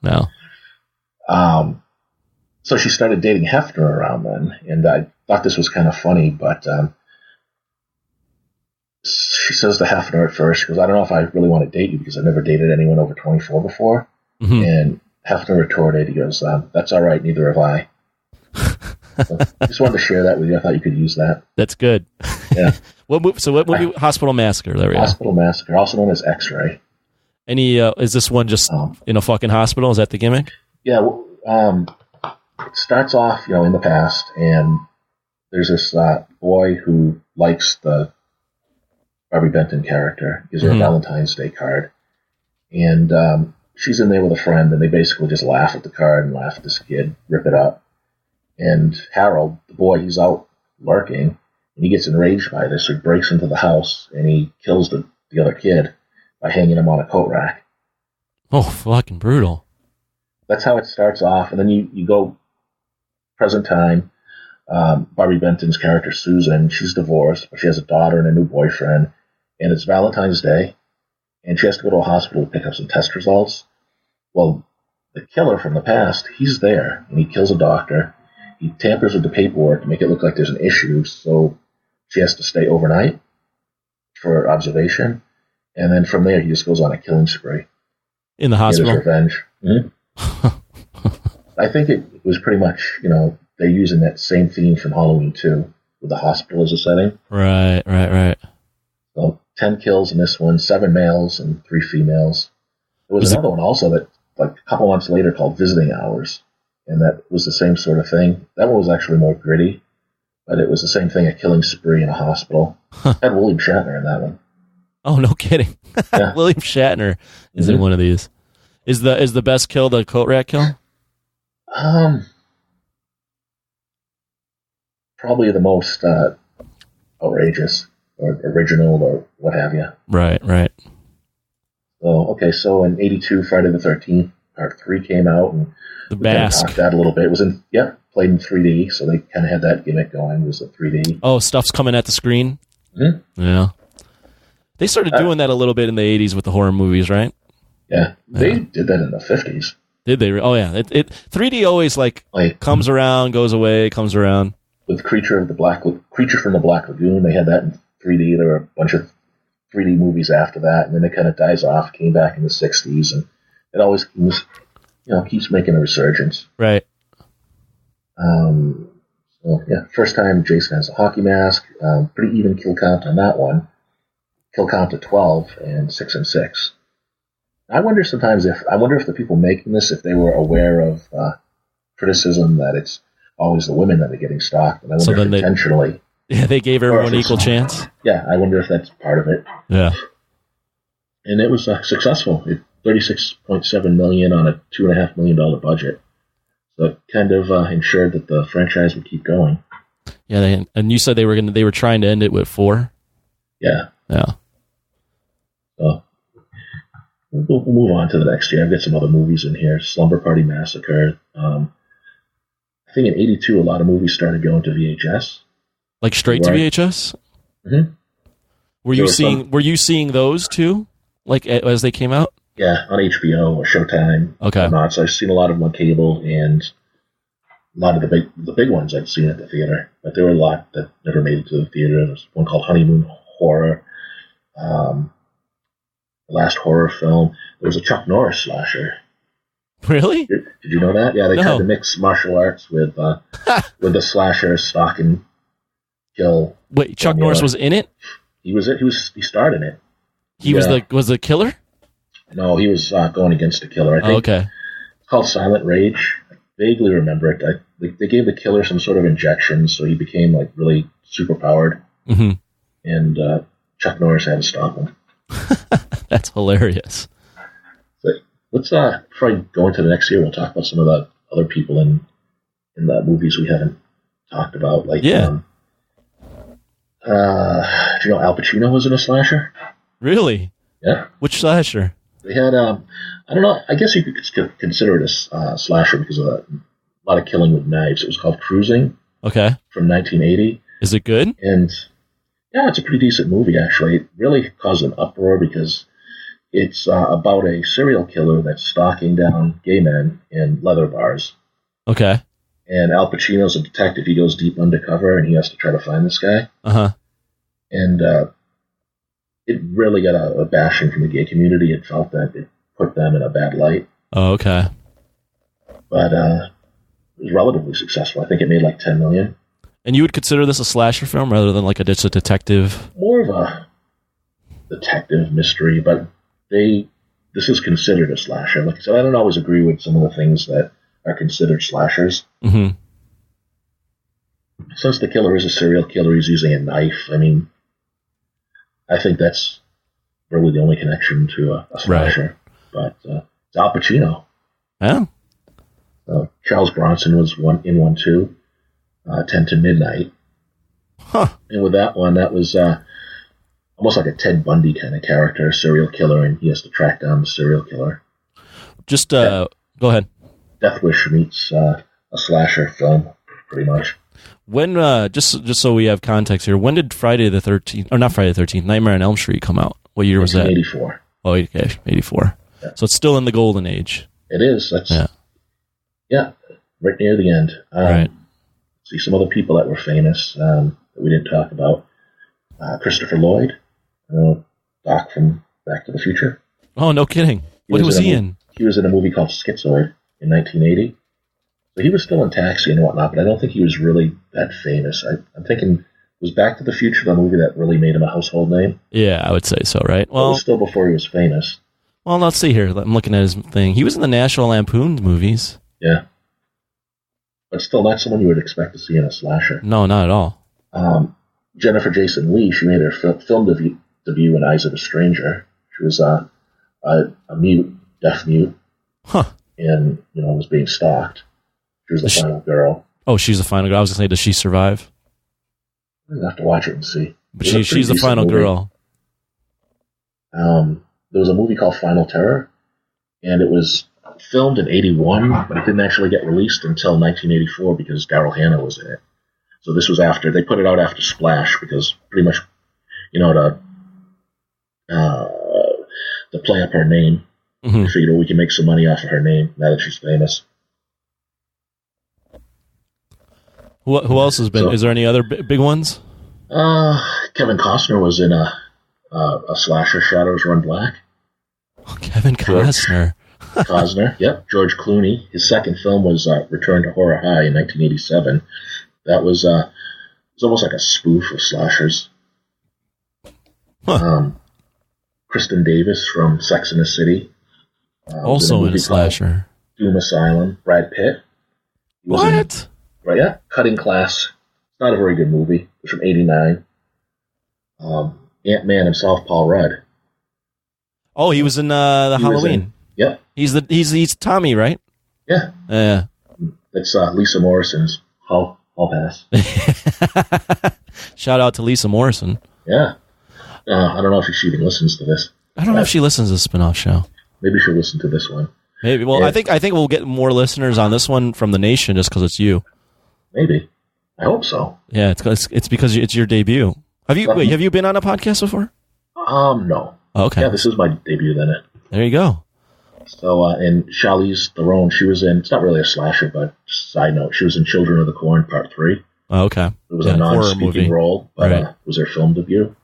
So she started dating Hefner around then, and I thought this was kind of funny, but she says to Hefner at first, she goes, I don't know if I really want to date you because I've never dated anyone over 24 before. Mm-hmm. And Hefner retorted, he goes, that's all right, neither have I. So I just wanted to share that with you. I thought you could use that. That's good. Yeah. What movie? Hospital Massacre. There we go. Hospital Massacre, also known as X-Ray. Is this one just in a fucking hospital? Is that the gimmick? Yeah. It starts off, in the past, and there's this boy who likes the Barbie Benton character, gives her a Valentine's Day card, and she's in there with a friend, and they basically just laugh at the card and laugh at this kid, rip it up. And Harold, the boy, he's out lurking, and he gets enraged by this, so he breaks into the house, and he kills the other kid by hanging him on a coat rack. Oh, fucking brutal. That's how it starts off, and then you go present time. Barbie Benton's character, Susan, she's divorced, but she has a daughter and a new boyfriend, and it's Valentine's Day, and she has to go to a hospital to pick up some test results. Well, the killer from the past, he's there, and he kills a doctor. He tampers with the paperwork to make it look like there's an issue, so she has to stay overnight for observation, and then from there he just goes on a killing spree. In the hospital? Get his revenge. Mm-hmm. I think it was pretty much, they're using that same theme from Halloween 2, with the hospital as a setting. Right. So 10 kills in this one, 7 males and 3 females. There was another one also that, a couple months later, called Visiting Hours, and that was the same sort of thing. That one was actually more gritty, but it was the same thing, a killing spree in a hospital. Had William Shatner in that one. Oh, no kidding. Yeah. William Shatner is in one of these. Is the best kill the coat rack kill? Probably the most outrageous or original or what have you. Right. So in 82, Friday the 13th, Part 3 came out, and The Mask. Talked that a little bit. It was played in 3D, so they kind of had that gimmick going. It was a 3D. Oh, stuff's coming at the screen? Mm-hmm. Yeah. They started doing that a little bit in the 80s with the horror movies, right? Yeah. They did that in the 50s. Did they? Oh, yeah. It 3D always comes around, goes away, comes around. With Creature from the Black Lagoon, they had that in 3D. There were a bunch of 3D movies after that, and then it kind of dies off, came back in the 60s, and it always keeps making a resurgence. Right. First time Jason has a hockey mask. Pretty even kill count on that one. Kill count of 12 and 6 and 6. I wonder if the people making this, if they were aware of criticism that it's always the women that are getting stalked, and I wonder if intentionally. They gave everyone equal chance. Yeah, I wonder if that's part of it. Yeah. And it was successful. $36.7 million on a $2.5 million budget. So it kind of ensured that the franchise would keep going. Yeah, and you said they were trying to end it with 4. Yeah. Yeah. So we'll move on to the next year. I've got some other movies in here. Slumber Party Massacre. I think in 82, a lot of movies started going to VHS. Like straight to VHS? Mm-hmm. Were you seeing those too? Like as they came out? Yeah, on HBO or Showtime. Okay. So I've seen a lot of them on cable, and a lot of the big ones I've seen at the theater. But there were a lot that never made it to the theater. There's one called Honeymoon Horror. The last horror film. There was a Chuck Norris slasher. Really? Did you know that? Yeah, they tried to mix martial arts with the slasher, stalk and kill. Wait, Chuck Norris was in it? He was it. He starred in it. He was the killer? No, he was going against the killer. I think. Okay. It's called Silent Rage. I vaguely remember it. They gave the killer some sort of injection, so he became really super powered. Mm-hmm. And Chuck Norris had to stop him. That's hilarious. So let's before I go into the next year, we'll talk about some of the other people in the movies we haven't talked about. Like, yeah. Do you know Al Pacino was in a slasher? Really? Yeah. Which slasher? They had, I don't know, I guess you could consider it a slasher because of a lot of killing with knives. It was called Cruising. Okay. From 1980. Is it good? And, yeah, it's a pretty decent movie, actually. It really caused an uproar because it's about a serial killer that's stalking down gay men in leather bars. Okay. And Al Pacino's a detective. He goes deep undercover, and he has to try to find this guy. Uh-huh. And it really got a bashing from the gay community. It felt that it put them in a bad light. Oh, okay. But it was relatively successful. I think it made like $10 million. And you would consider this a slasher film rather than like just a detective? More of a detective mystery, but this is considered a slasher. Like I said, I don't always agree with some of the things that are considered slashers. Mm-hmm. Since the killer is a serial killer, he's using a knife. I mean, I think that's really the only connection to a slasher. Right. But it's Al Pacino. Yeah. Charles Bronson was in one too. 10 to Midnight. Huh. And with that one, that was almost like a Ted Bundy kind of character, a serial killer, and he has to track down the serial killer. Just go ahead. Death Wish meets a slasher film, pretty much. When just so we have context here, when did Friday the 13th, or not Friday the 13th, Nightmare on Elm Street come out? What year was that? 1984. Oh, okay, 84. Yeah. So it's still in the golden age. It is. That's right near the end. Right. See some other people that were famous that we didn't talk about. Christopher Lloyd, Doc from Back to the Future. Oh, no kidding. What was he in? He was in a movie called Schizoid in 1980. So he was still in Taxi and whatnot, but I don't think he was really that famous. I'm thinking, was Back to the Future the movie that really made him a household name? Yeah, I would say so, right? Well, it was still before he was famous. Well, let's see here. I'm looking at his thing. He was in the National Lampoon movies. Yeah. But still not someone you would expect to see in a slasher. No, not at all. Jennifer Jason Leigh, she made her film debut in Eyes of a Stranger. She was a mute, deaf mute. Huh. And, was being stalked. She was the final girl. Oh, she's the final girl. I was going to say, does she survive? I'll have to watch it and see. But she's the final girl. There was a movie called Final Terror, and it was filmed in 81, but it didn't actually get released until 1984 because Daryl Hannah was in it. So this was after, they put it out after Splash because pretty much, to play up her name. Mm-hmm. They figured, we can make some money off of her name now that she's famous. Who else has been? Is there any other big ones? Kevin Costner was in a slasher, Shadows Run Black. Oh, Kevin Costner. Costner, yep. George Clooney. His second film was Return to Horror High in 1987. That was it was almost like a spoof of slashers. Huh. Kristen Davis from Sex and the City. Also in a slasher. Doom Asylum. Brad Pitt. What? Right, yeah. Cutting Class. It's not a very good movie. It was from 89. Ant-Man himself, Paul Rudd. Oh, he was in the Halloween. Yep. He's Tommy, right? Yeah. Yeah. It's Lisa Morrison's Hall Pass. Shout out to Lisa Morrison. Yeah. I don't know if she even listens to this. I don't know if she listens to the spin-off show. Maybe she'll listen to this one. Maybe. Well, yeah. I think we'll get more listeners on this one from the nation just because it's you. Maybe. I hope so. Yeah, it's because it's your debut. Have you been on a podcast before? No. Oh, okay. Yeah, this is my debut then. There you go. So, and Charlize Theron, she was in, it's not really a slasher, but just side note, she was in Children of the Corn Part 3. Oh, okay. It was a non-speaking role, but it was her film debut.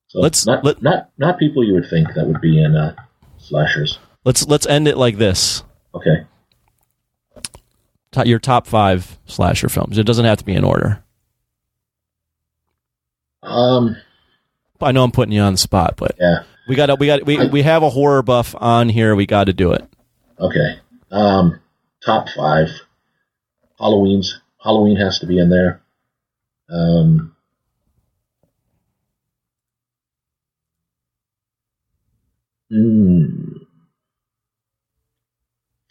So not people you would think that would be in slashers. Let's end it like this. Okay. Your top 5 slasher films. It doesn't have to be in order. I know I'm putting you on the spot, but yeah. We have a horror buff on here. We got to do it. Okay. Top 5. Halloween has to be in there.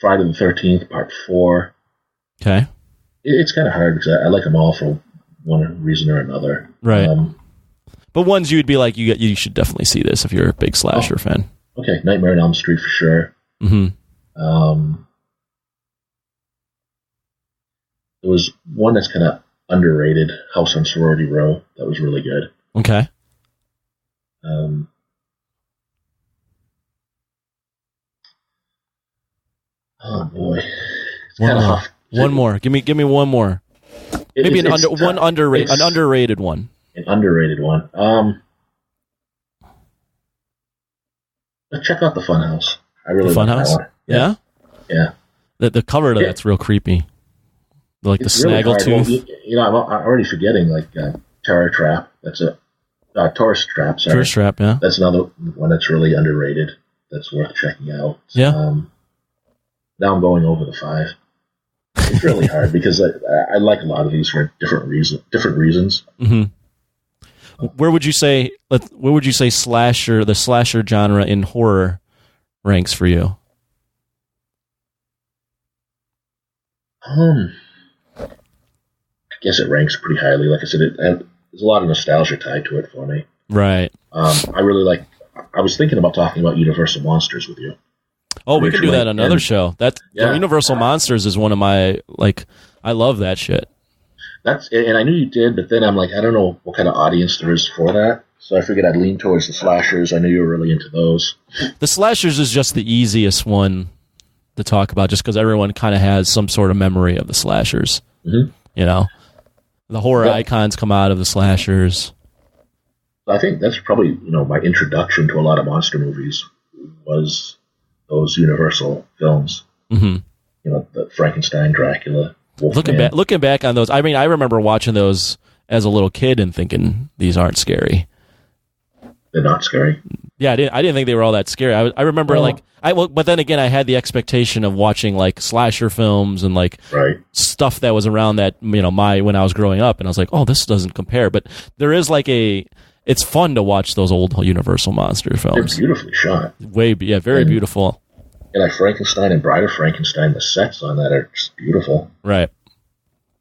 Friday the 13th, Part 4. Okay. It's kind of hard because I like them all for one reason or another. Right. But ones you'd be like, you should definitely see this if you're a big slasher fan. Okay, Nightmare on Elm Street for sure. Mm-hmm. There was one that's kind of underrated, House on Sorority Row. That was really good. Okay. Oh boy. One more. Give me one more. Maybe an underrated one. An underrated one. Check out the Funhouse. I really like that one. Yeah? Yeah. The cover to that's real creepy. Like it's the snaggletooth. Really I'm already forgetting, Terror Trap. That's a Tourist Trap, sorry. Tourist Trap, yeah. That's another one that's really underrated. That's worth checking out. Yeah. Now I'm going over the 5. It's really hard because I like a lot of these for different reasons. Mm-hmm. Where would you say the slasher genre in horror ranks for you? I guess it ranks pretty highly. Like I said, there's a lot of nostalgia tied to it for me. Right. I really like. I was thinking about talking about Universal Monsters with you. Oh, we can do that on another show. Universal Monsters is one of my I love that shit. And I knew you did, but then I'm like, I don't know what kind of audience there is for that. So I figured I'd lean towards the slashers. I knew you were really into those. The slashers is just the easiest one to talk about, just because everyone kind of has some sort of memory of the slashers. Mm-hmm. The horror icons come out of the slashers. I think that's probably my introduction to a lot of monster movies was those Universal films. Mm-hmm. The Frankenstein, Dracula. Looking back on those, I mean, I remember watching those as a little kid and thinking these aren't scary. They're not scary? Yeah, I didn't think they were all that scary. I remember but then again, I had the expectation of watching slasher films and stuff that was around that when I was growing up, and I was like, oh, this doesn't compare. But there is it's fun to watch those old Universal monster films. They're beautifully shot. Very beautiful. And Frankenstein and Bride of Frankenstein, the sets on that are just beautiful. Right.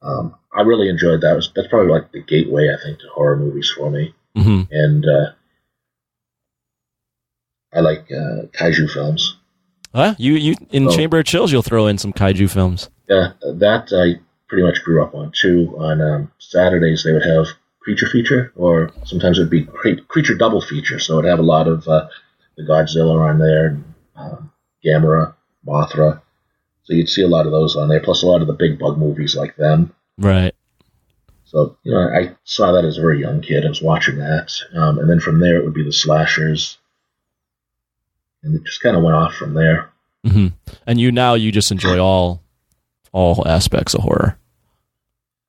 I really enjoyed that. That's probably the gateway, I think, to horror movies for me. Mm-hmm. And I like kaiju films. Huh? You in Chamber of Chills, you'll throw in some kaiju films. Yeah, that I pretty much grew up on too. On Saturdays, they would have Creature Feature, or sometimes it would be Creature Double Feature. So it would have a lot of the Godzilla on there, Gamera, Mothra. So you'd see a lot of those on there, plus a lot of the big bug movies like them. Right. So, I saw that as a very young kid. I was watching that. And then from there, it would be the slashers. And it just kind of went off from there. Mm-hmm. And you just enjoy all aspects of horror.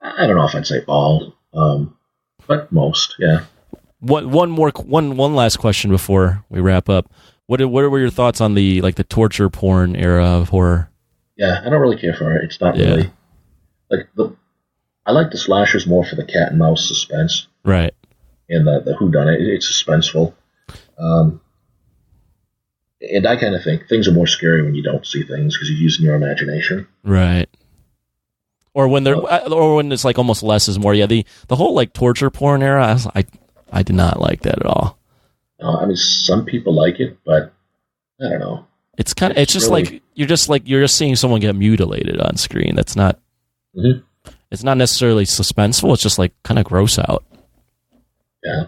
I don't know if I'd say all, but most, yeah. One last question before we wrap up. What were your thoughts on the torture porn era of horror? Yeah, I don't really care for it. It's not really I like the slashers more for the cat and mouse suspense, right? And the whodunit. It's suspenseful, and I kind of think things are more scary when you don't see things because you're using your imagination, right? Or when it's almost less is more. Yeah, the whole torture porn era. I did not like that at all. I mean, some people like it, but I don't know. It's just really, you're just seeing someone get mutilated on screen. That's not. Mm-hmm. It's not necessarily suspenseful. It's just kind of gross out. Yeah.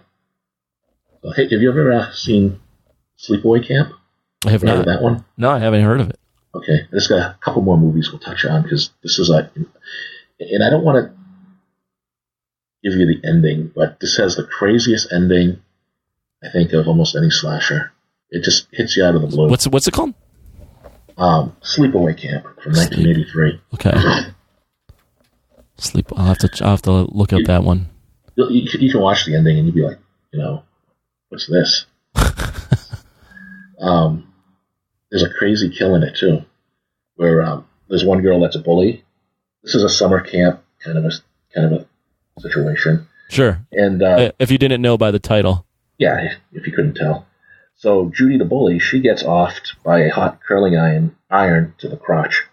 Well, hey, have you ever seen Sleepaway Camp? I have not. Heard of that one? No, I haven't heard of it. Okay, I just got a couple more movies we'll touch on because this is and I don't want to give you the ending, but this has the craziest ending I think of almost any slasher. It just hits you out of the blue. What's it called? Sleepaway Camp from 1983. Okay. I'll have to look up that one. You can watch the ending and you'll be like, what's this? There's a crazy kill in it too, where there's one girl that's a bully. This is a summer camp kind of a situation. Sure. And if you didn't know by the title. Yeah, if you couldn't tell. So Judy the bully, she gets offed by a hot curling iron to the crotch.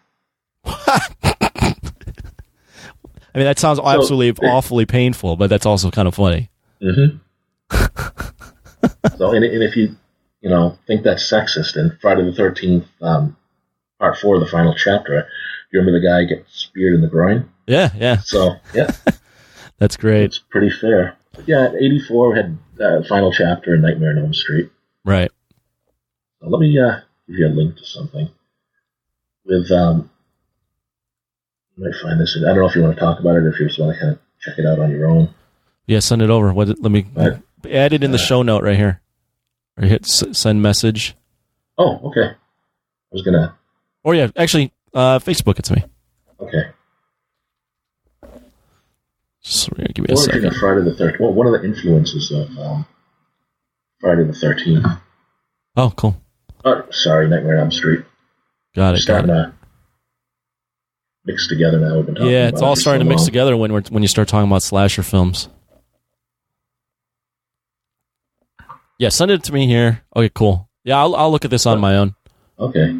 I mean, that sounds absolutely awfully painful, but that's also kind of funny. Mm-hmm. So, and if you think that's sexist, in Friday the 13th, part 4 of the final chapter, you remember the guy gets speared in the groin? Yeah. So, yeah. That's great. It's pretty fair. But yeah, at 84, we had the final chapter in Nightmare on Elm Street. Right. So let me give you a link to something. With, you might find this. I don't know if you want to talk about it or if you just want to kind of check it out on your own. Yeah, send it over. Let me add it in the show note right here. Or hit send message. Oh, okay. I was going to... Or yeah, actually, Facebook it to me. Okay. So give me a second. Of Friday the 13th. Well, one of the influences of Friday the 13th. Oh, cool. Sorry, Nightmare on Elm Street. Got it. Starting to mix together now. We've been talking it's about all it starting so to mix long. together when you start talking about slasher films. Yeah, send it to me here. Okay, cool. Yeah, I'll look at this on my own. Okay.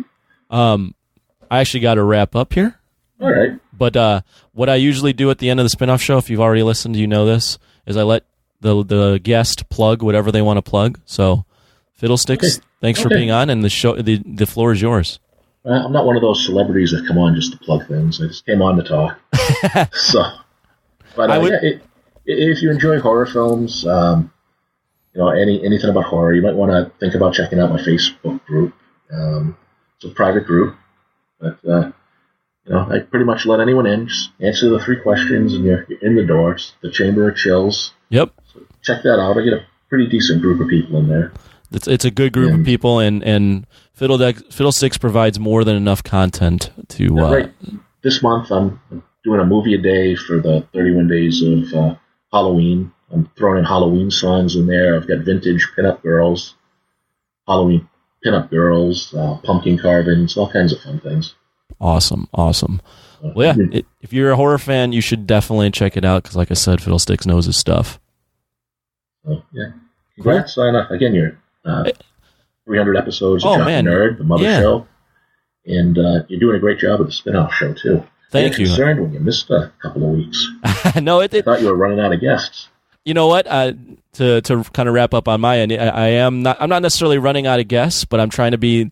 I actually got to wrap up here. All right. But what I usually do at the end of the spinoff show, if you've already listened, you know this, is I let the guest plug whatever they want to plug. So, Fiddlestyx, thanks for being on, and the floor is yours. I'm not one of those celebrities that come on just to plug things. I just came on to talk. But if you enjoy horror films, anything about horror, you might want to think about checking out my Facebook group. It's a private group, but I pretty much let anyone in. Just answer the 3 questions, and you're in the doors. The Chamber of Chills. Yep. So check that out. I get a pretty decent group of people in there. It's a good group of people, and Fiddlestyx provides more than enough content to. Right. This month, I'm doing a movie a day for the 31 days of Halloween. I'm throwing in Halloween songs in there. I've got vintage pinup girls, Halloween pinup girls, pumpkin carvings, all kinds of fun things. Awesome. Well, yeah, if you're a horror fan, you should definitely check it out because, like I said, Fiddlestyx knows his stuff. So, yeah. Congrats on, again, your 300 episodes of Jock and Nerd, the Mother Show. And you're doing a great job with the spin-off show, too. Thank you. Concerned when you missed a couple of weeks. No, I thought you were running out of guests. You know what? To kind of wrap up on my end, I'm not necessarily running out of guests, but I'm trying to be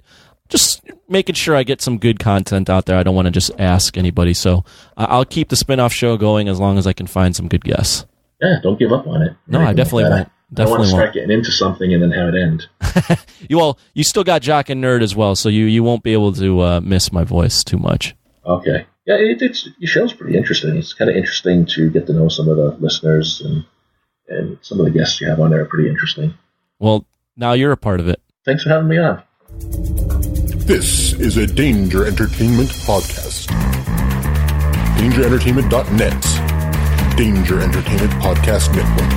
just making sure I get some good content out there. I don't want to just ask anybody, so I'll keep the spin-off show going as long as I can find some good guests. Yeah, don't give up on it. No, I definitely won't. I don't want to start getting into something and then have it end. You still got Jock and Nerd as well, so you won't be able to miss my voice too much. Okay. Yeah, your show's pretty interesting. It's kind of interesting to get to know some of the listeners, and some of the guests you have on there are pretty interesting. Well, now you're a part of it. Thanks for having me on. This is a Danger Entertainment podcast. DangerEntertainment.net. Danger Entertainment Podcast Network.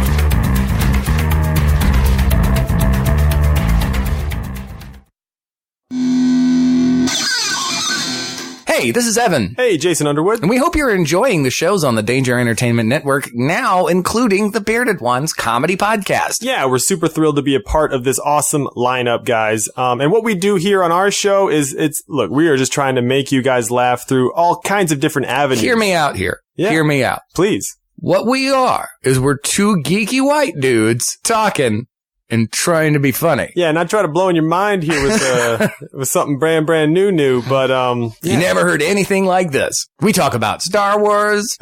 Hey, this is Evan. Hey, Jason Underwood. And we hope you're enjoying the shows on the Danger Entertainment Network, now including the Bearded Ones comedy podcast. Yeah, we're super thrilled to be a part of this awesome lineup, guys. And what we do here on our show is, look, we are just trying to make you guys laugh through all kinds of different avenues. Hear me out here. Yeah. Hear me out. Please. What we are is we're 2 geeky white dudes talking and trying to be funny. Yeah, not try to blow in your mind here with something brand new, but You never heard anything like this. We talk about Star Wars.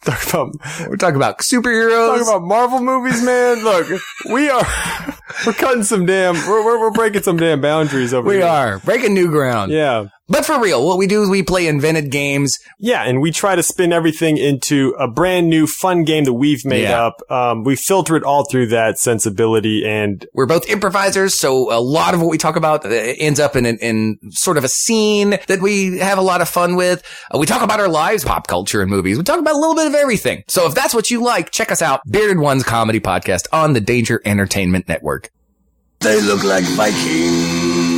We're talking about superheroes. Talking about Marvel movies, man. Look, we're cutting some we're breaking some damn boundaries over here. We are breaking new ground. Yeah. But for real, what we do is we play invented games. Yeah, and we try to spin everything into a brand new fun game that we've made up. We filter it all through that sensibility, and we're both improvisers, so a lot of what we talk about ends up in sort of a scene that we have a lot of fun with. We talk about our lives, pop culture, and movies. We talk about a little bit of everything. So if that's what you like, check us out, Bearded Ones Comedy Podcast on the Danger Entertainment Network. They look like Vikings.